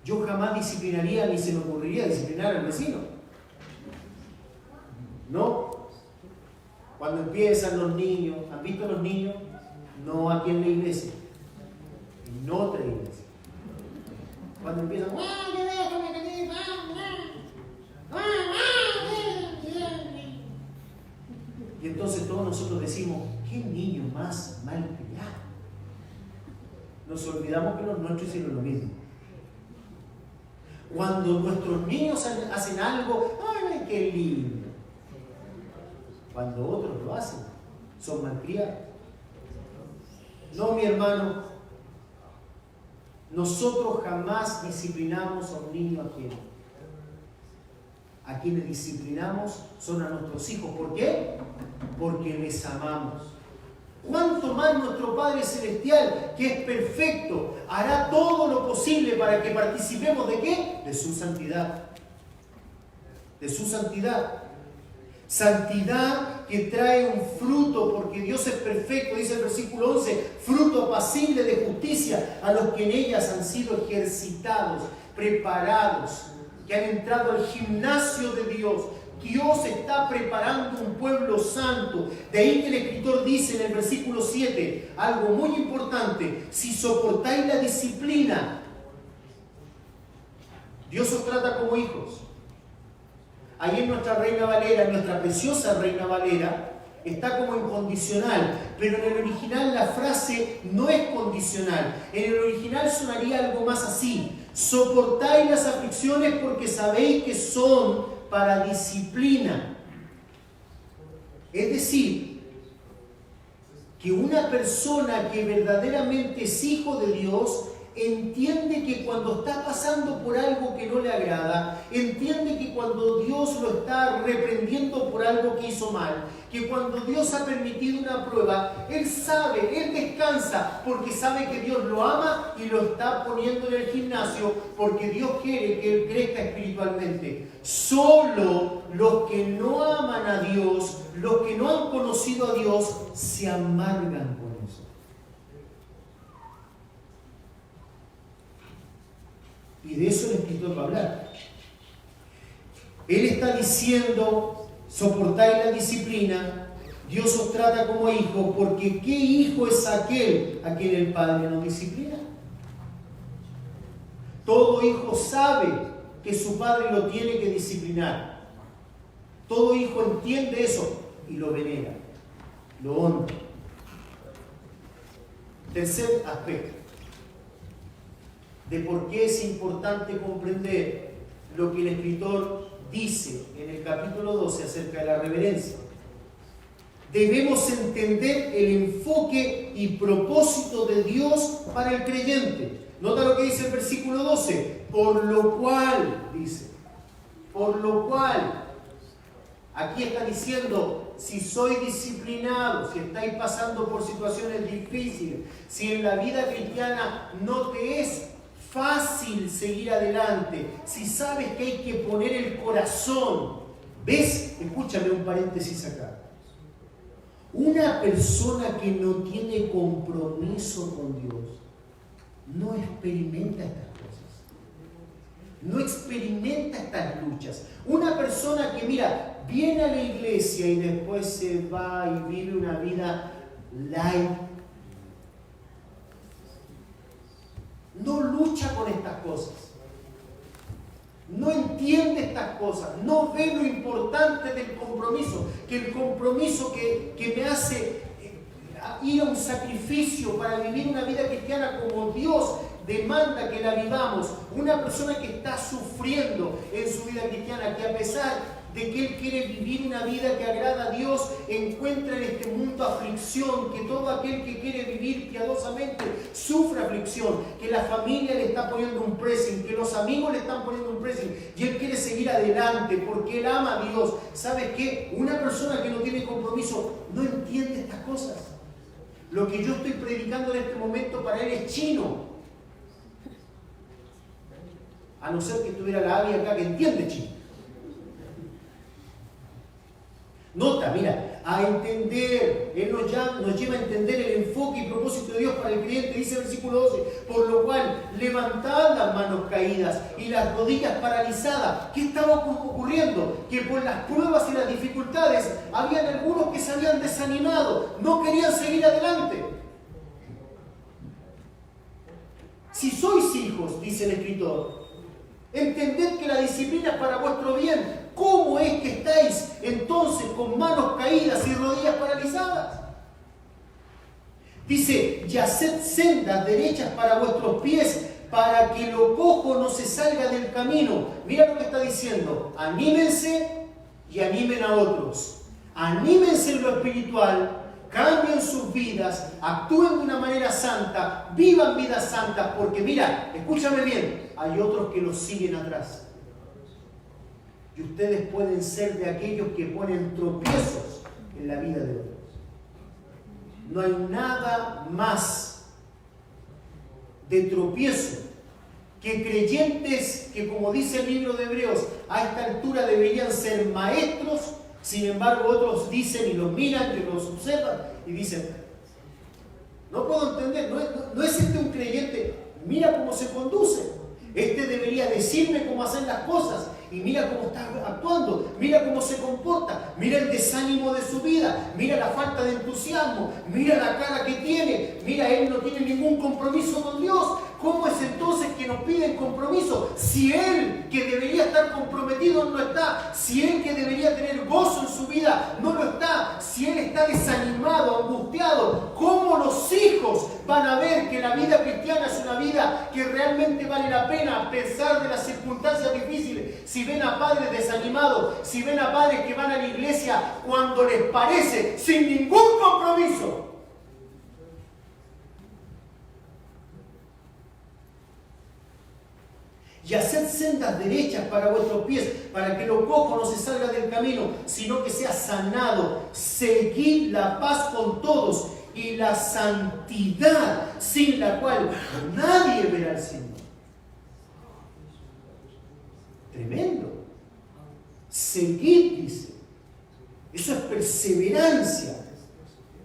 Yo jamás disciplinaría, ni se me ocurriría disciplinar al vecino. ¿No? Cuando empiezan los niños, ¿han visto los niños? No aquí en la iglesia, en otra iglesia. Cuando empiezan, y entonces todos nosotros decimos, ¿qué niño más mal criado? Nos olvidamos que los nuestros hicieron lo mismo. Cuando nuestros niños hacen algo, ¡ay, qué lindo! Cuando otros lo hacen, son malcriados. No, mi hermano, nosotros jamás disciplinamos a un niño ajeno. A quienes disciplinamos son a nuestros hijos. ¿Por qué? Porque les amamos. ¿Cuánto más nuestro Padre Celestial, que es perfecto, hará todo lo posible para que participemos de qué? De su santidad. De su santidad. Santidad que trae un fruto, porque Dios es perfecto, dice el versículo 11, fruto apacible de justicia a los que en ellas han sido ejercitados, preparados, que han entrado al gimnasio de Dios. Dios está preparando un pueblo santo. De ahí que el escritor dice en el versículo 7, algo muy importante, si soportáis la disciplina, Dios os trata como hijos. Ahí en nuestra Reina Valera, en nuestra preciosa Reina Valera, está como incondicional, pero en el original la frase no es condicional. En el original sonaría algo más así: soportáis las aflicciones porque sabéis que son para disciplina. Es decir, que una persona que verdaderamente es hijo de Dios entiende que cuando está pasando por algo que no le agrada, entiende que cuando Dios lo está reprendiendo por algo que hizo mal, que cuando Dios ha permitido una prueba, él sabe, él descansa, porque sabe que Dios lo ama y lo está poniendo en el gimnasio, porque Dios quiere que él crezca espiritualmente. Solo los que no aman a Dios, los que no han conocido a Dios, se amargan con eso. Y de eso el escritor va a hablar. Él está diciendo, soportáis la disciplina, Dios os trata como hijos, porque ¿qué hijo es aquel a quien el Padre no disciplina? Todo hijo sabe que su padre lo tiene que disciplinar. Todo hijo entiende eso y lo venera, lo honra. Tercer aspecto de por qué es importante comprender lo que el escritor dice en el capítulo 12 acerca de la reverencia. Debemos entender el enfoque y propósito de Dios para el creyente. Nota lo que dice el versículo 12. Por lo cual, dice, por lo cual, aquí está diciendo, si sois disciplinados, si estáis pasando por situaciones difíciles, si en la vida cristiana no te es fácil seguir adelante, si sabes que hay que poner el corazón. ¿Ves? Escúchame un paréntesis acá. Una persona que no tiene compromiso con Dios no experimenta estas cosas. No experimenta estas luchas. Una persona que, mira, viene a la iglesia y después se va y vive una vida light, cosas. No entiende estas cosas, no ve lo importante del compromiso, que el compromiso que me hace ir a un sacrificio para vivir una vida cristiana como Dios demanda que la vivamos. Una persona que está sufriendo en su vida cristiana, que a pesar de que él quiere vivir una vida que agrada a Dios, encuentra en este mundo aflicción, que todo aquel que quiere vivir piadosamente sufre aflicción, que la familia le está poniendo un pressing, que los amigos le están poniendo un pressing, y él quiere seguir adelante porque él ama a Dios. ¿Sabes qué? Una persona que no tiene compromiso no entiende estas cosas. Lo que yo estoy predicando en este momento para él es chino. A no ser que tuviera la Abby acá que entiende chino. Nota, mira, a entender, Él nos lleva a entender el enfoque y propósito de Dios para el creyente. Dice el versículo 12, por lo cual levantad las manos caídas y las rodillas paralizadas. ¿Qué estaba ocurriendo? Que por las pruebas y las dificultades habían algunos que se habían desanimado, no querían seguir adelante. Si sois hijos, dice el escritor, entended que la disciplina es para vuestro bien. ¿Cómo es que estáis entonces con manos caídas y rodillas paralizadas? Dice, y haced sendas derechas para vuestros pies, para que lo cojo no se salga del camino. Mira lo que está diciendo, anímense y animen a otros. Anímense en lo espiritual, cambien sus vidas, actúen de una manera santa, vivan vidas santas, porque mira, escúchame bien, hay otros que los siguen atrás. Y ustedes pueden ser de aquellos que ponen tropiezos en la vida de otros. No hay nada más de tropiezo que creyentes que, como dice el libro de Hebreos, a esta altura deberían ser maestros. Sin embargo, otros dicen y los miran, que los observan y dicen, no puedo entender, no es este un creyente, mira cómo se conduce. Este debería decirme cómo hacer las cosas. Y mira cómo está actuando, mira cómo se comporta, mira el desánimo de su vida, mira la falta de entusiasmo, mira la cara que tiene, mira, él no tiene ningún compromiso con Dios. ¿Cómo es entonces que nos piden compromiso? Si él que debería estar comprometido no está, si él que debería tener gozo en su vida no lo está, si él está desanimado, angustiado, ¿cómo los hijos van a ver que la vida cristiana es una vida que realmente vale la pena a pesar de las circunstancias difíciles? Si ven a padres desanimados, si ven a padres que van a la iglesia cuando les parece, sin ningún compromiso. Y haced sendas derechas para vuestros pies, para que lo cojo no se salga del camino, sino que sea sanado. Seguid la paz con todos y la santidad, sin la cual nadie verá al Señor. Tremendo. Seguid, dice. Eso es perseverancia.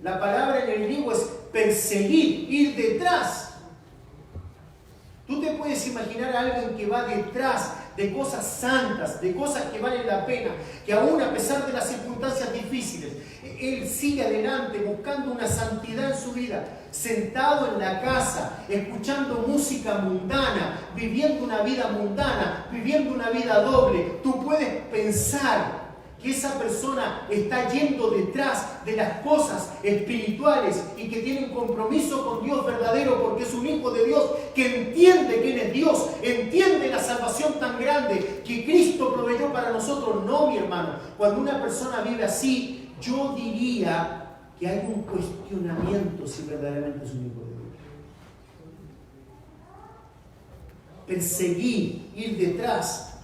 La palabra en el griego es perseguir, ir detrás. Tú te puedes imaginar a alguien que va detrás de cosas santas, de cosas que valen la pena, que aún a pesar de las circunstancias difíciles, él sigue adelante buscando una santidad en su vida, sentado en la casa, escuchando música mundana, viviendo una vida mundana, viviendo una vida doble. Tú puedes pensar que esa persona está yendo detrás de las cosas espirituales y que tiene un compromiso con Dios verdadero porque es un hijo de Dios que entiende quién es Dios, entiende la salvación tan grande que Cristo proveyó para nosotros. No, mi hermano, cuando una persona vive así, yo diría que hay un cuestionamiento si verdaderamente es un hijo de Dios. Perseguir, ir detrás.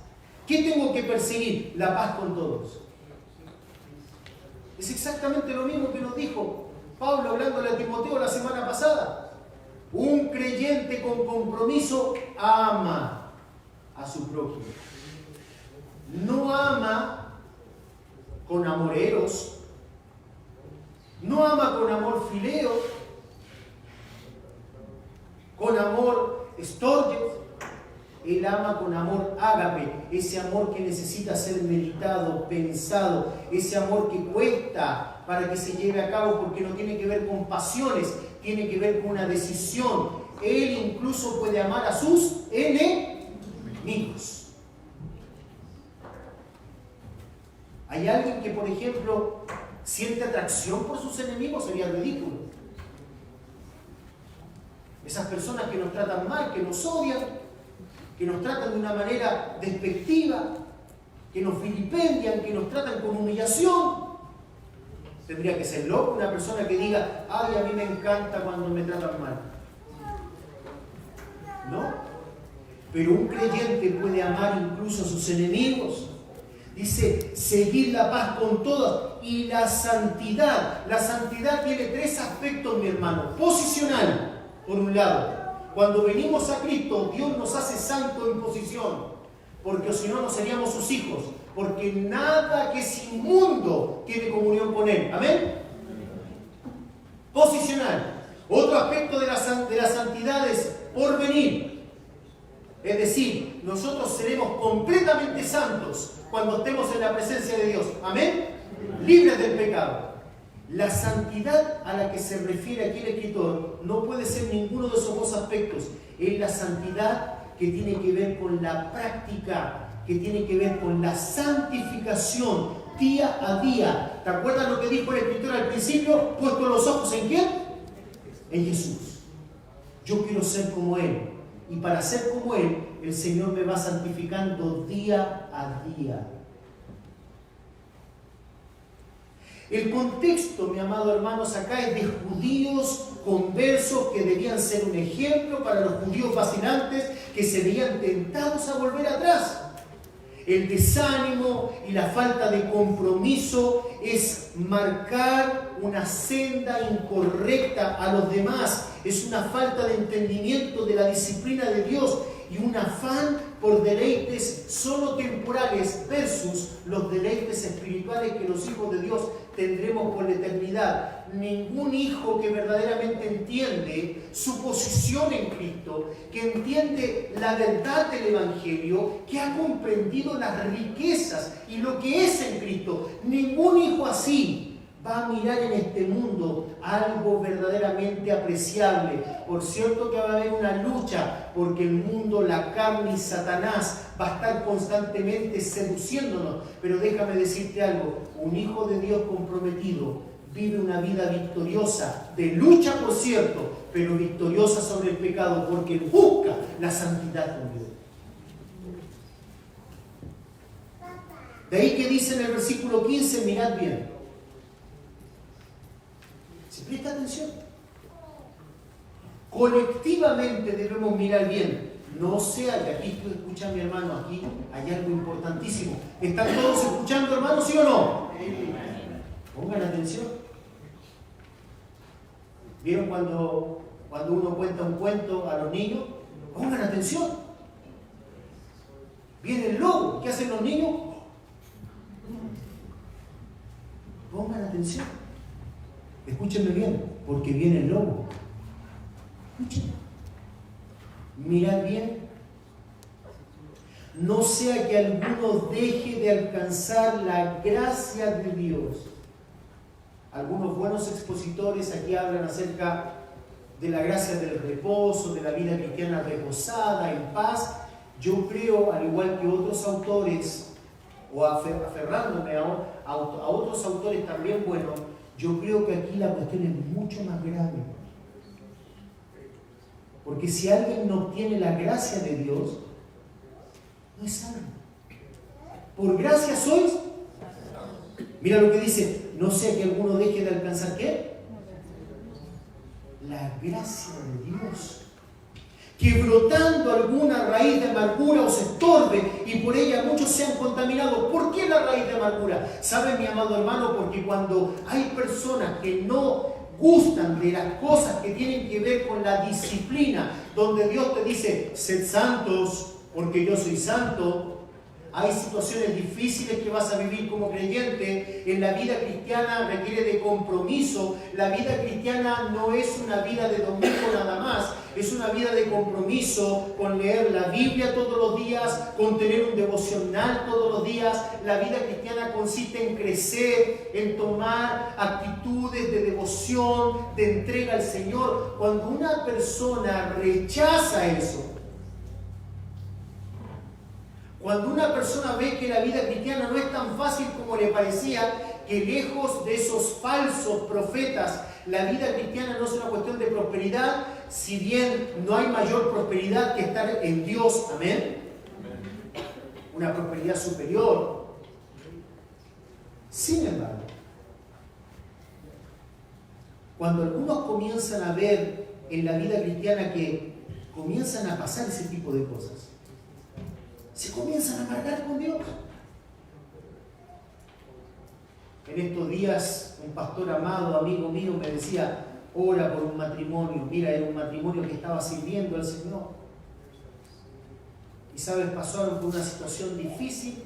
¿Qué tengo que perseguir? La paz con todos. Es exactamente lo mismo que nos dijo Pablo hablándole a Timoteo la semana pasada. Un creyente con compromiso ama a su prójimo. No ama con amor eros, no ama con amor fileo, con amor storge. Él ama con amor ágape, ese amor que necesita ser meditado, pensado, ese amor que cuesta para que se lleve a cabo porque no tiene que ver con pasiones, tiene que ver con una decisión. Él incluso puede amar a sus enemigos. ¿Hay alguien que, por ejemplo, siente atracción por sus enemigos? Sería ridículo. Esas personas que nos tratan mal, que nos odian, que nos tratan de una manera despectiva, que nos vilipendian, que nos tratan con humillación. Tendría que ser loco una persona que diga, ay, a mí me encanta cuando me tratan mal. ¿No? Pero un creyente puede amar incluso a sus enemigos. Dice, seguir la paz con todos y la santidad. La santidad tiene tres aspectos, mi hermano. Posicional, por un lado. Cuando venimos a Cristo, Dios nos hace santo en posición, porque si no, no seríamos sus hijos, porque nada que es inmundo tiene comunión con Él. ¿Amén? Posicional. Otro aspecto de la santidad es por venir. Es decir, nosotros seremos completamente santos cuando estemos en la presencia de Dios. ¿Amén? Libres del pecado. La santidad a la que se refiere aquí el escritor no puede ser ninguno de esos dos aspectos. Es la santidad que tiene que ver con la práctica, que tiene que ver con la santificación día a día. ¿Te acuerdas lo que dijo el escritor al principio? Puesto los ojos ¿en quién? En Jesús. Yo quiero ser como Él. Y para ser como Él, el Señor me va santificando día a día. El contexto, mi amado hermanos, acá es de judíos conversos que debían ser un ejemplo para los judíos vacilantes que se veían tentados a volver atrás. El desánimo y la falta de compromiso es marcar una senda incorrecta a los demás. Es una falta de entendimiento de la disciplina de Dios y un afán por deleites solo temporales versus los deleites espirituales que los hijos de Dios tendremos por la eternidad. Ningún hijo que verdaderamente entiende su posición en Cristo, que entiende la verdad del Evangelio, que ha comprendido las riquezas y lo que es en Cristo, ningún hijo así va a mirar en este mundo algo verdaderamente apreciable. Por cierto que va a haber una lucha, porque el mundo, la carne y Satanás va a estar constantemente seduciéndonos. Pero déjame decirte algo, un hijo de Dios comprometido vive una vida victoriosa, de lucha por cierto, pero victoriosa sobre el pecado, porque él busca la santidad con Dios. De ahí que dice en el versículo 15, mirad bien. Si presta atención, colectivamente debemos mirar bien. No sea que aquí tú escuchas, mi hermano, aquí hay algo importantísimo. ¿Están todos escuchando, hermanos, sí o no? Pongan atención. ¿Vieron cuando uno cuenta un cuento a los niños? Pongan atención. Viene el lobo. ¿Qué hacen los niños? Pongan atención. Escúchenme bien, porque viene el lobo. Escuchen. Mirad bien. No sea que alguno deje de alcanzar la gracia de Dios. Algunos buenos expositores aquí hablan acerca de la gracia del reposo, de la vida cristiana reposada, en paz. Yo creo, al igual que otros autores, o aferrándome a otros autores también buenos, yo creo que aquí la cuestión es mucho más grave. Porque si alguien no obtiene la gracia de Dios, no es salvo. Por gracia sois. Mira lo que dice, no sea que alguno deje de alcanzar ¿qué? La gracia de Dios. Que brotando alguna raíz de amargura os estorbe y por ella muchos sean contaminados. ¿Por qué la raíz de amargura? ¿Sabe, mi amado hermano? Porque cuando hay personas que no gustan de las cosas que tienen que ver con la disciplina, donde Dios te dice, sed santos porque yo soy santo, Hay situaciones difíciles que vas a vivir como creyente. En la vida cristiana requiere de compromiso. La vida cristiana no es una vida de domingo nada más. Es una vida de compromiso con leer la Biblia todos los días, con tener un devocional todos los días. La vida cristiana consiste en crecer, en tomar actitudes de devoción, de entrega al Señor. Cuando una persona rechaza eso, cuando una persona ve que la vida cristiana no es tan fácil como le parecía, que lejos de esos falsos profetas, la vida cristiana no es una cuestión de prosperidad, si bien no hay mayor prosperidad que estar en Dios, amén, una prosperidad superior. Sin embargo, cuando algunos comienzan a ver en la vida cristiana que comienzan a pasar ese tipo de cosas, se comienzan a amargar con Dios. En estos días, un pastor amado, amigo mío, me decía, ora por un matrimonio. Mira, era un matrimonio que estaba sirviendo al Señor. Y sabes, pasaron por una situación difícil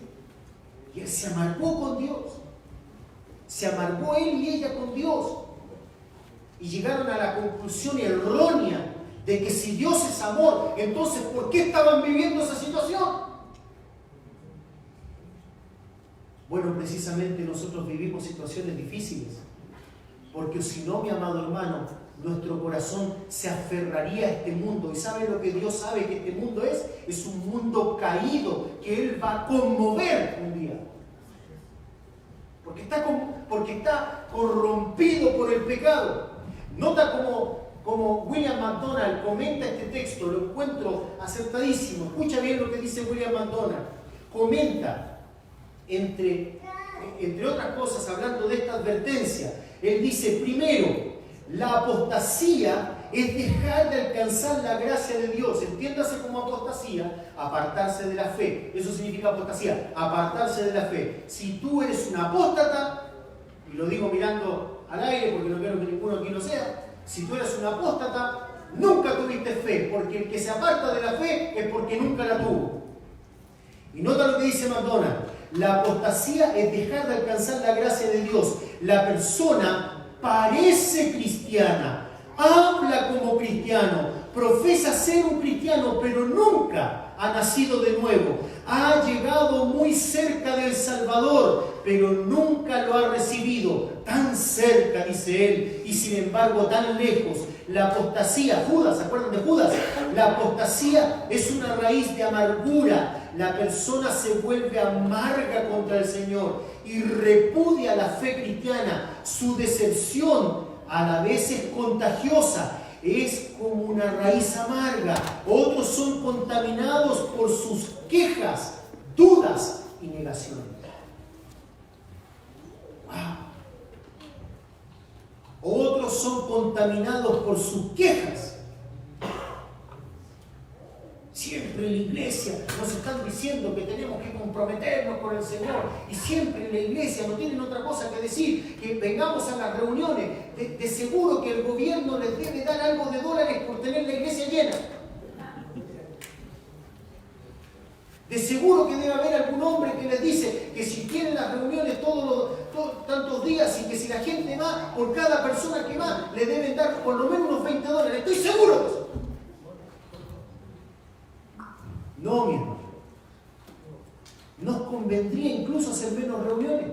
y él se amargó con Dios. Se amargó él y ella con Dios. Y llegaron a la conclusión errónea de que si Dios es amor, entonces ¿por qué estaban viviendo esa situación? Bueno, precisamente nosotros vivimos situaciones difíciles, porque si no, mi amado hermano, nuestro corazón se aferraría a este mundo. ¿Y sabe lo que Dios sabe que este mundo es? Es un mundo caído que Él va a conmover un día. Porque está corrompido por el pecado. Nota como William MacDonald comenta este texto, lo encuentro acertadísimo. Escucha bien lo que dice William MacDonald. Comenta, entre otras cosas, hablando de esta advertencia, él dice, primero, la apostasía es dejar de alcanzar la gracia de Dios. Entiéndase como apostasía, apartarse de la fe. Eso significa apostasía, apartarse de la fe. Si tú eres un apóstata, y lo digo mirando al aire porque no quiero que ninguno aquí lo sea, si tú eres un apóstata, nunca tuviste fe, porque el que se aparta de la fe es porque nunca la tuvo. Y nota lo que dice MacDonald. La apostasía es dejar de alcanzar la gracia de Dios. La persona parece cristiana, habla como cristiano, profesa ser un cristiano, pero nunca ha nacido de nuevo. Ha llegado muy cerca del Salvador, pero nunca lo ha recibido. Tan cerca, dice él, y sin embargo tan lejos. La apostasía, Judas, ¿se acuerdan de Judas? La apostasía es una raíz de amargura. La persona se vuelve amarga contra el Señor y repudia la fe cristiana. Su decepción a la vez es contagiosa, es como una raíz amarga. Otros son contaminados por sus quejas, dudas y negaciones. ¡Wow! Otros son contaminados por sus quejas. Siempre en la iglesia nos están diciendo que tenemos que comprometernos con el Señor. Y siempre en la iglesia no tienen otra cosa que decir, que vengamos a las reuniones. De seguro que el gobierno les debe dar algo de dólares por tener la iglesia llena. De seguro que debe haber algún hombre que les dice que si tienen las reuniones todos tantos días y que si la gente va, por cada persona que va, le deben dar por lo menos unos $20. Estoy seguro de eso. No, mi hermano. Nos convendría incluso hacer menos reuniones,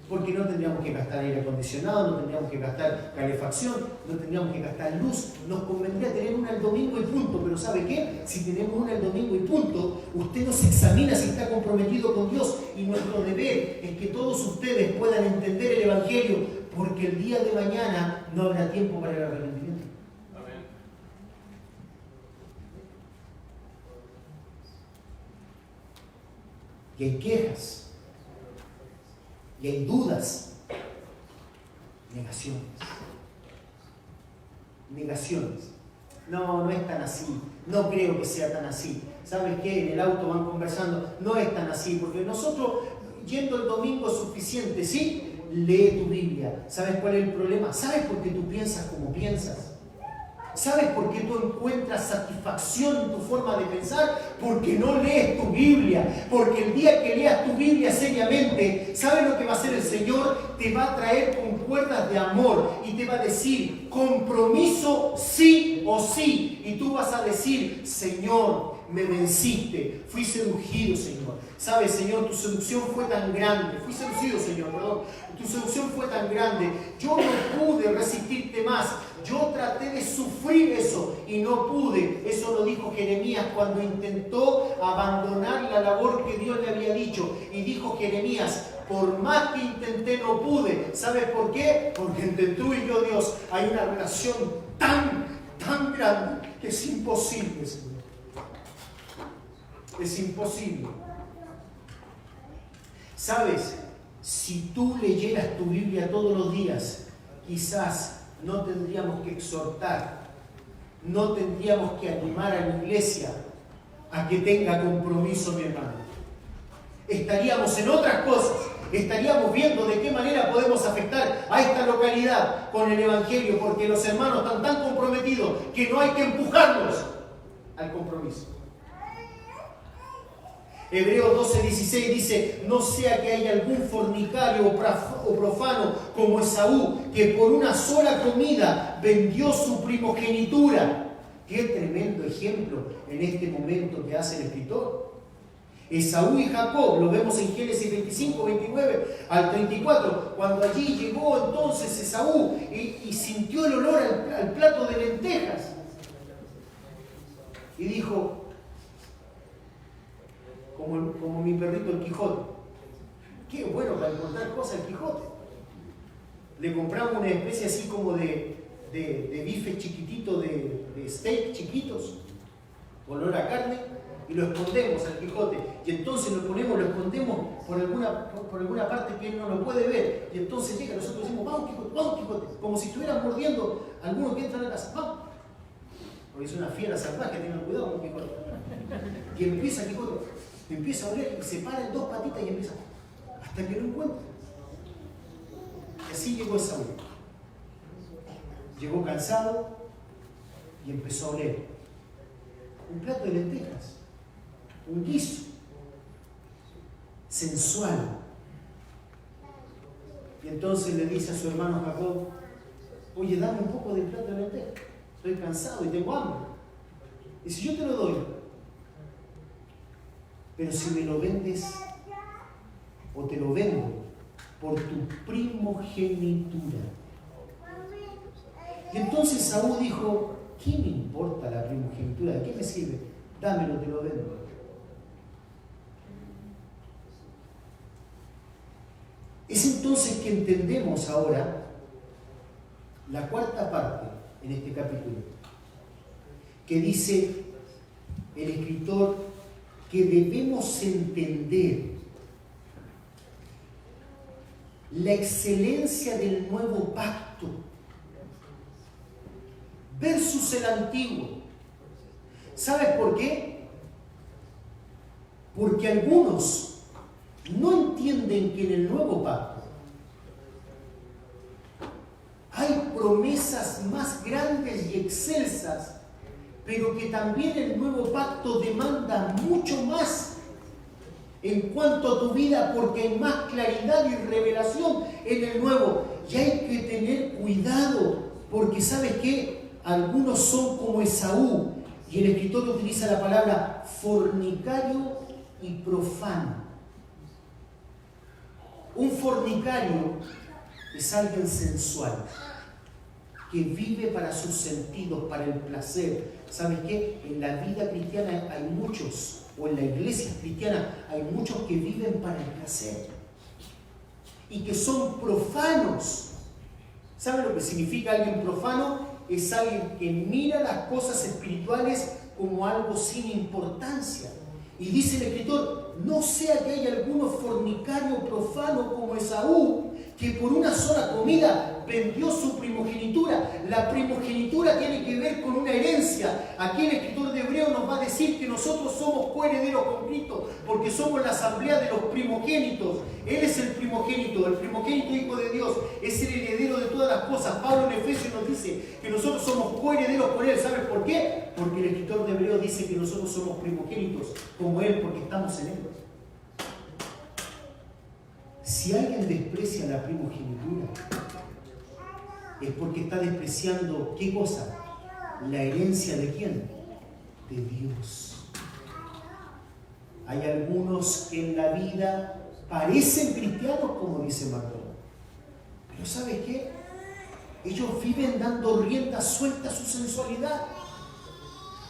porque no tendríamos que gastar aire acondicionado, no tendríamos que gastar calefacción, no tendríamos que gastar luz. Nos convendría tener una el domingo y punto. Pero ¿sabe qué? Si tenemos una el domingo y punto, usted no se examina si está comprometido con Dios. Y nuestro deber es que todos ustedes puedan entender el Evangelio, porque el día de mañana no habrá tiempo para el arrepentimiento. Amén. Y hay quejas, y hay dudas, negaciones. Negaciones. No es tan así. No creo que sea tan así. ¿Sabes qué? En el auto van conversando. No es tan así, porque nosotros, yendo el domingo es suficiente, ¿sí? Lee tu Biblia. ¿Sabes cuál es el problema? ¿Sabes por qué tú piensas como piensas? ¿Sabes por qué tú encuentras satisfacción en tu forma de pensar? Porque no lees tu Biblia. Porque el día que leas tu Biblia seriamente, ¿sabes lo que va a hacer el Señor? Te va a traer con cuerdas de amor y te va a decir, compromiso sí o sí. Y tú vas a decir, Señor, me venciste, fui seducido, Señor. ¿Sabes, Señor? Tu seducción fue tan grande. Fui seducido, Señor, perdón. Tu seducción fue tan grande. Yo no pude resistirte más. Yo traté de sufrir eso y no pude. Eso lo dijo Jeremías cuando intentó abandonar la labor que Dios le había dicho. Y dijo Jeremías, por más que intenté no pude. ¿Sabes por qué? Porque entre tú y yo, Dios, hay una relación tan grande que es imposible, Señor. Es imposible. ¿Sabes? Si tú leyeras tu Biblia todos los días, quizás no tendríamos que exhortar, no tendríamos que animar a la iglesia a que tenga compromiso, mi hermano. Estaríamos en otras cosas, estaríamos viendo de qué manera podemos afectar a esta localidad con el Evangelio, porque los hermanos están tan comprometidos que no hay que empujarlos al compromiso. Hebreos 12:16 dice, no sea que haya algún fornicario o profano como Esaú, que por una sola comida vendió su primogenitura. Qué tremendo ejemplo en este momento que hace el escritor. Esaú y Jacob, lo vemos en Génesis 25, 29 al 34, cuando allí llegó entonces Esaú y sintió el olor al plato de lentejas. Y dijo, como mi perrito el Quijote. Qué bueno para encontrar cosas el Quijote. Le compramos una especie así como de bife chiquitito, de steak chiquitos, olor a carne, y lo escondemos al Quijote. Y entonces lo escondemos por alguna parte que él no lo puede ver. Y entonces llega, nosotros decimos, vamos Quijote, como si estuvieran mordiendo a alguno que entra a la casa. Vamos. Porque es una fiera salvaje, tengan cuidado con Quijote. Y empieza Quijote. Empieza a oler y se para en dos patitas y empieza hasta que lo encuentra. Y así llegó Esaú. Llegó cansado y empezó a oler. Un plato de lentejas, un guiso sensual. Y entonces le dice a su hermano Jacob, oye, dame un poco del plato de lentejas. Estoy cansado y tengo hambre. Y si yo te lo doy, pero si me lo vendes o te lo vendo por tu primogenitura. Y entonces Saúl dijo, ¿qué me importa la primogenitura? ¿De qué me sirve? Dámelo, te lo vendo. Es entonces que entendemos ahora la cuarta parte en este capítulo, que dice el escritor que debemos entender la excelencia del nuevo pacto versus el antiguo. ¿Sabes por qué? Porque algunos no entienden que en el nuevo pacto hay promesas más grandes y excelsas, pero que también el nuevo pacto demanda mucho más en cuanto a tu vida, porque hay más claridad y revelación en el nuevo. Y hay que tener cuidado, porque ¿sabes qué? Algunos son como Esaú, y el escritor utiliza la palabra fornicario y profano. Un fornicario es alguien sensual, que vive para sus sentidos, para el placer. ¿Sabes qué? En la vida cristiana hay muchos, o en la iglesia cristiana hay muchos que viven para el placer y que son profanos. ¿Saben lo que significa alguien profano? Es alguien que mira las cosas espirituales como algo sin importancia. Y dice el escritor, no sea que haya alguno fornicario profano como Esaú, que por una sola comida vendió su primogenitura. La primogenitura tiene que ver con una herencia. Aquí el escritor de Hebreos nos va a decir que nosotros somos coherederos con Cristo, porque somos la asamblea de los primogénitos. Él es el primogénito hijo de Dios, es el heredero de todas las cosas. Pablo en Efesios nos dice que nosotros somos coherederos con Él. ¿Sabes por qué? Porque el escritor de Hebreos dice que nosotros somos primogénitos como Él, porque estamos en Él. Si alguien desprecia la primogenitura, es porque está despreciando, ¿qué cosa? La herencia de ¿quién? De Dios. Hay algunos que en la vida parecen cristianos, como dice Martín. Pero ¿sabes qué? Ellos viven dando rienda suelta a su sensualidad,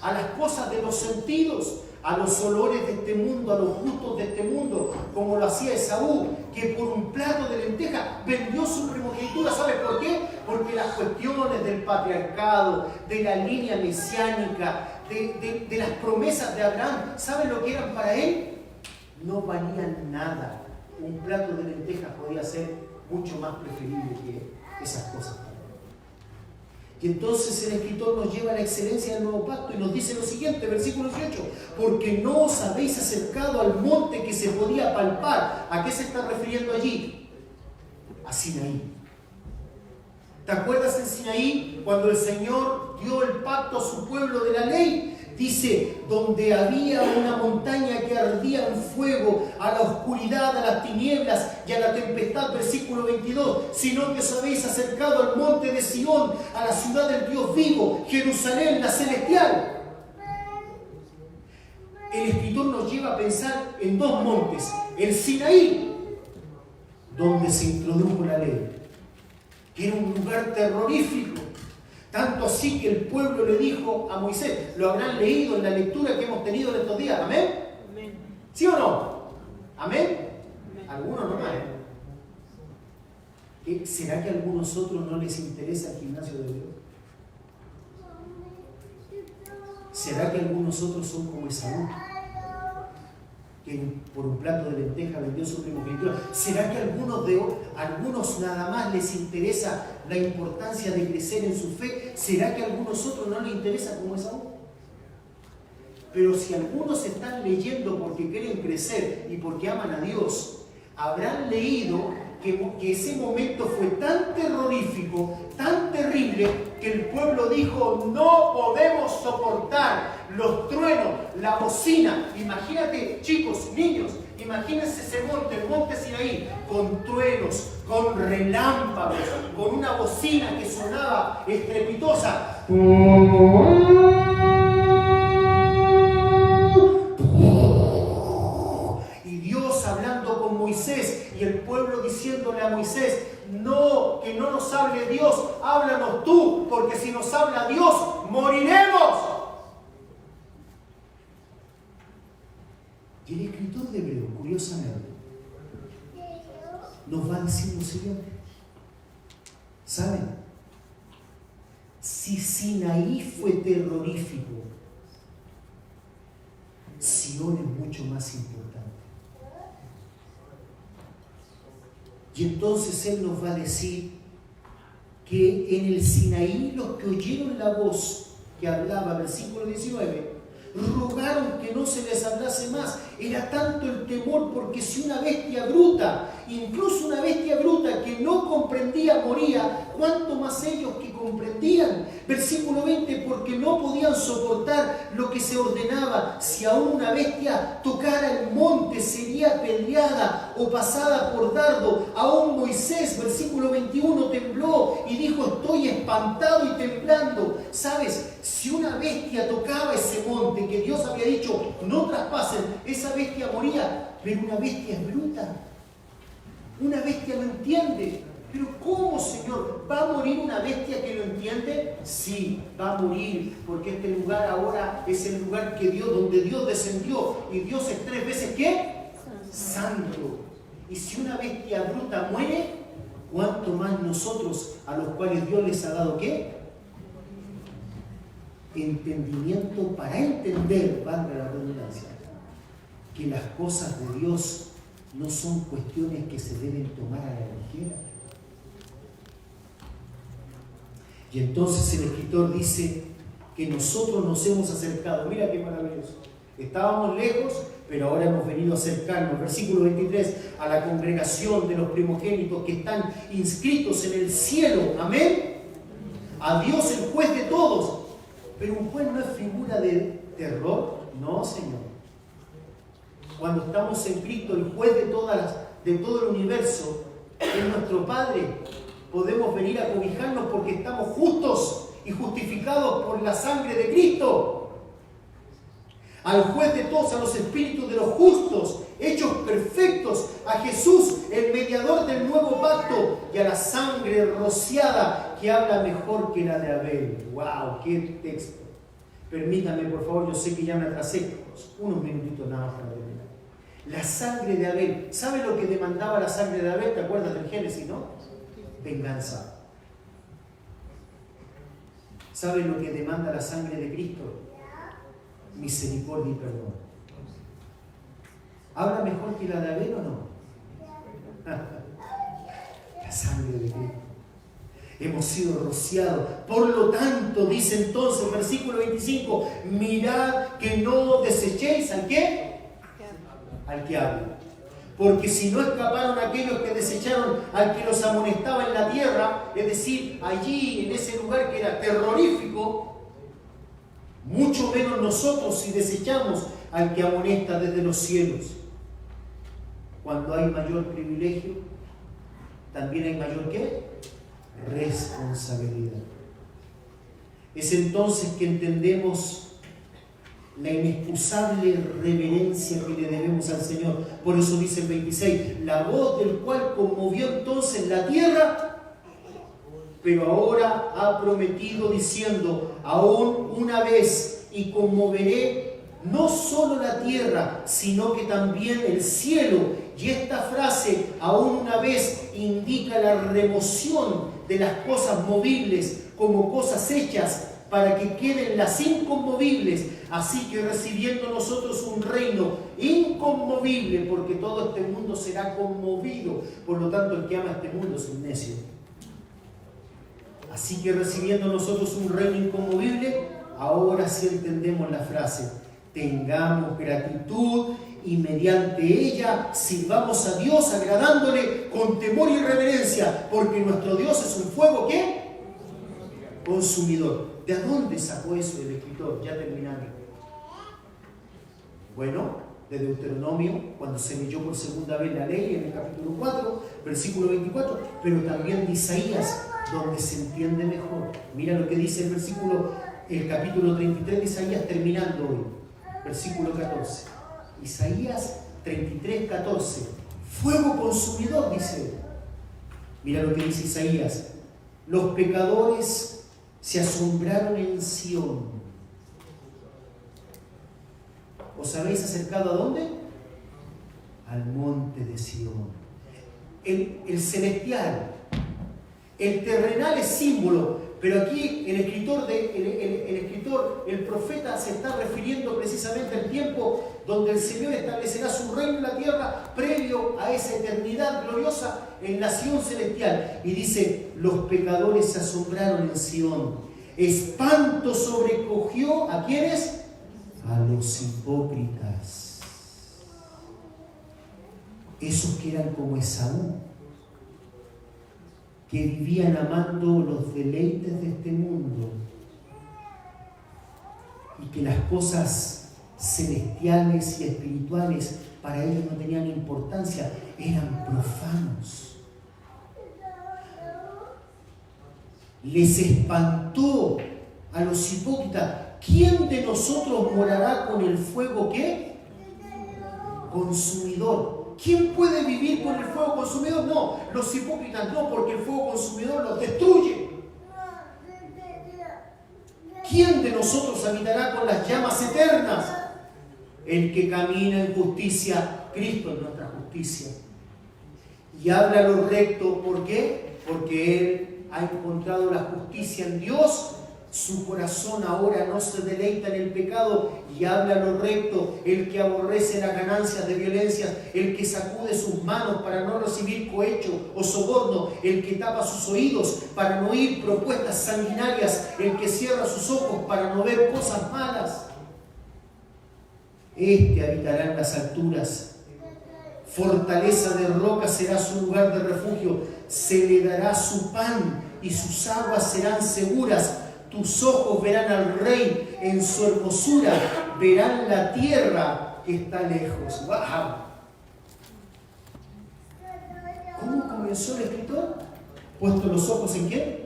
a las cosas de los sentidos, a los olores de este mundo, a los gustos de este mundo, como lo hacía Esaú, que por un plato de lenteja vendió su primogenitura. ¿Sabes por qué? Porque las cuestiones del patriarcado, de la línea mesiánica, de las promesas de Abraham, ¿saben lo que eran para él? No valían nada. Un plato de lentejas podía ser mucho más preferible que esas cosas. Y entonces el escritor nos lleva a la excelencia del nuevo pacto y nos dice lo siguiente, versículo 18: porque no os habéis acercado al monte que se podía palpar. ¿A qué se está refiriendo allí? A Sinaí. ¿Te acuerdas en Sinaí cuando el Señor dio el pacto a su pueblo de la ley? Dice, donde había una montaña que ardía en fuego, a la oscuridad, a las tinieblas y a la tempestad, versículo 22, sino que os habéis acercado al monte de Sión, a la ciudad del Dios vivo, Jerusalén, la celestial. El escritor nos lleva a pensar en dos montes: el Sinaí, donde se introdujo la ley, que era un lugar terrorífico. Tanto así que el pueblo le dijo a Moisés, lo habrán leído en la lectura que hemos tenido en estos días, ¿amén? Amén. ¿Sí o no? ¿Amén? Amén. Algunos no más. ¿Será que a algunos otros no les interesa el gimnasio de Dios? ¿Será que algunos otros son como Esaú, que por un plato de lenteja vendió su primogenitura? ¿Será que a algunos nada más les interesa la importancia de crecer en su fe? ¿Será que a algunos otros no les interesa como Esaú? Pero si algunos están leyendo porque quieren crecer y porque aman a Dios, habrán leído que ese momento fue tan terrorífico, tan terrible, que el pueblo dijo, no podemos soportar los truenos, la bocina. Imagínate, chicos, niños, imagínense ese monte, el monte Sinaí, con truenos, con relámpagos, con una bocina que sonaba estrepitosa. Y Dios hablando con Moisés y el pueblo diciéndole a Moisés, no, que no nos hable Dios, háblanos tú, porque si nos habla Dios, moriremos. Y el escritor de Hebreos, curiosamente, nos va a decir lo siguiente. ¿Saben? Si Sinaí fue terrorífico, Sión es mucho más importante. Y entonces Él nos va a decir que en el Sinaí los que oyeron la voz que hablaba, versículo 19, rogaron que no se les hablase más. Era tanto el temor, porque si una bestia bruta, incluso una bestia bruta que no comprendía moría, ¿cuánto más ellos que comprendían? Versículo 20, porque no podían soportar lo que se ordenaba. Si aún una bestia tocara el monte, sería apedreada o pasada por dardo. Aún Moisés, versículo 21, tembló y dijo, estoy espantado y temblando. ¿Sabes? Si una bestia tocaba ese monte que Dios había dicho, no traspasen, esa bestia moría. Pero una bestia es bruta. Una bestia no entiende. Pero ¿cómo, Señor? ¿Va a morir una bestia que no entiende? Sí, va a morir, porque este lugar ahora es el lugar donde Dios descendió. Y Dios es 3 veces, ¿qué? Santo. Y si una bestia bruta muere, ¿cuánto más nosotros, a los cuales Dios les ha dado qué? Entendimiento para entender, valga la redundancia, que las cosas de Dios no son cuestiones que se deben tomar a la ligera. Y entonces el escritor dice que nosotros nos hemos acercado. Mira qué maravilloso. Estábamos lejos, pero ahora hemos venido a acercarnos. Versículo 23, a la congregación de los primogénitos que están inscritos en el cielo. Amén. A Dios, el juez de todos. Pero un juez no es figura de terror. No, Señor. Cuando estamos en Cristo, el juez de todo el universo es nuestro Padre. Podemos venir a cobijarnos porque estamos justos y justificados por la sangre de Cristo. Al juez de todos, a los espíritus de los justos, hechos perfectos, a Jesús, el mediador del nuevo pacto, y a la sangre rociada que habla mejor que la de Abel. ¡Wow! ¡Qué texto! Permítame, por favor, yo sé que ya me atrasé. Unos minutitos nada más para terminar. La sangre de Abel. ¿Sabe lo que demandaba la sangre de Abel? ¿Te acuerdas del Génesis, no? Venganza. ¿Sabe lo que demanda la sangre de Cristo? Misericordia y perdón. ¿Habla mejor que la de Abel o no? La sangre de Cristo. Hemos sido rociados. Por lo tanto, dice entonces, versículo 25, mirad que no desechéis ¿al qué? Al que habla. Porque si no escaparon aquellos que desecharon al que los amonestaba en la tierra, es decir, allí en ese lugar que era terrorífico, mucho menos nosotros si desechamos al que amonesta desde los cielos. Cuando hay mayor privilegio, también hay mayor ¿qué? Responsabilidad. Es entonces que entendemos la inexcusable reverencia que le debemos al Señor. Por eso dice el 26, la voz del cual conmovió entonces la tierra, pero ahora ha prometido diciendo, aún una vez, y conmoveré no solo la tierra, sino que también el cielo. Y esta frase, aún una vez, indica la remoción de las cosas movibles como cosas hechas para que queden las inconmovibles. Así que recibiendo nosotros un reino inconmovible, porque todo este mundo será conmovido. Por lo tanto, el que ama este mundo es un necio. Así que recibiendo nosotros un reino inconmovible, ahora sí entendemos la frase. Tengamos gratitud y mediante ella sirvamos a Dios agradándole con temor y reverencia, porque nuestro Dios es un fuego ¿qué? Consumidor. ¿De dónde sacó eso el escritor? Ya terminando. Bueno, de Deuteronomio, cuando se leyó por segunda vez la ley en el capítulo 4, versículo 24, pero también de Isaías, donde se entiende mejor. Mira lo que dice el capítulo 33 de Isaías, terminando hoy, versículo 14. Isaías 33, 14. Fuego consumidor, dice. Mira lo que dice Isaías. Los pecadores se asombraron en Sión. ¿Os habéis acercado a dónde? Al monte de Sión. El celestial. El terrenal es símbolo. Pero aquí el profeta se está refiriendo precisamente al tiempo donde el Señor establecerá su reino en la tierra previo a esa eternidad gloriosa en la Sión celestial. Y dice, los pecadores se asombraron en Sión. Espanto sobrecogió ¿a quiénes? A los hipócritas. Esos que eran como Esaú, que vivían amando los deleites de este mundo y que las cosas celestiales y espirituales para ellos no tenían importancia, eran profanos. Les espantó a los hipócritas. ¿Quién de nosotros morará con el fuego qué? Consumidor. ¿Quién puede vivir con el fuego consumidor? No, los hipócritas no, porque el fuego consumidor los destruye. ¿Quién de nosotros habitará con las llamas eternas? El que camina en justicia, Cristo es nuestra justicia. Y habla lo recto, ¿por qué? Porque Él ha encontrado la justicia en Dios Su corazón ahora no se deleita en el pecado y habla lo recto, el que aborrece las ganancias de violencia, el que sacude sus manos para no recibir cohecho o soborno, el que tapa sus oídos para no oír propuestas sanguinarias, el que cierra sus ojos para no ver cosas malas. Este habitará en las alturas, fortaleza de roca será su lugar de refugio, se le dará su pan y sus aguas serán seguras. Tus ojos verán al Rey en su hermosura, verán la tierra que está lejos. ¡Wow! ¿Cómo comenzó el escritor? ¿Puesto los ojos en quién?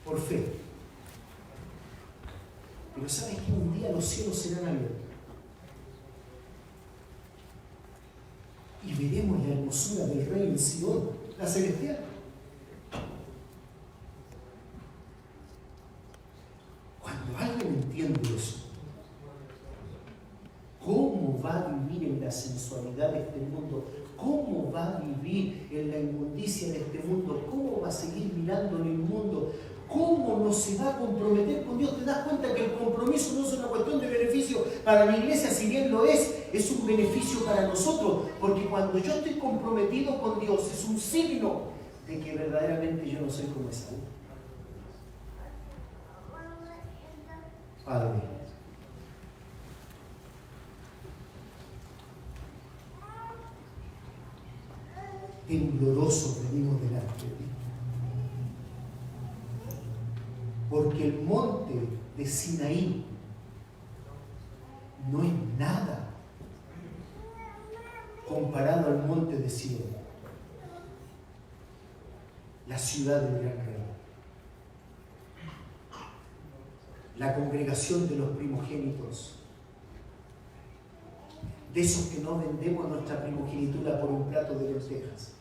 Por fe. Pero ¿sabes qué? Un día los cielos serán abiertos. Y veremos la hermosura del Rey en Sion, la celestial. Cuando alguien entiende eso, ¿cómo va a vivir en la sensualidad de este mundo? ¿Cómo va a vivir en la inmundicia de este mundo? ¿Cómo va a seguir mirando en el mundo? ¿Cómo no se va a comprometer con Dios? ¿Te das cuenta que el compromiso no es una cuestión de beneficio para la iglesia? Si bien lo es un beneficio para nosotros. Porque cuando yo estoy comprometido con Dios, es un signo de que verdaderamente yo no soy como Esaú. Padre, temblorosos venimos delante de ti. Porque el monte de Sinaí no es nada comparado al monte de Sion, la ciudad del gran rey, la congregación de los primogénitos, de esos que no vendemos nuestra primogenitura por un plato de lentejas.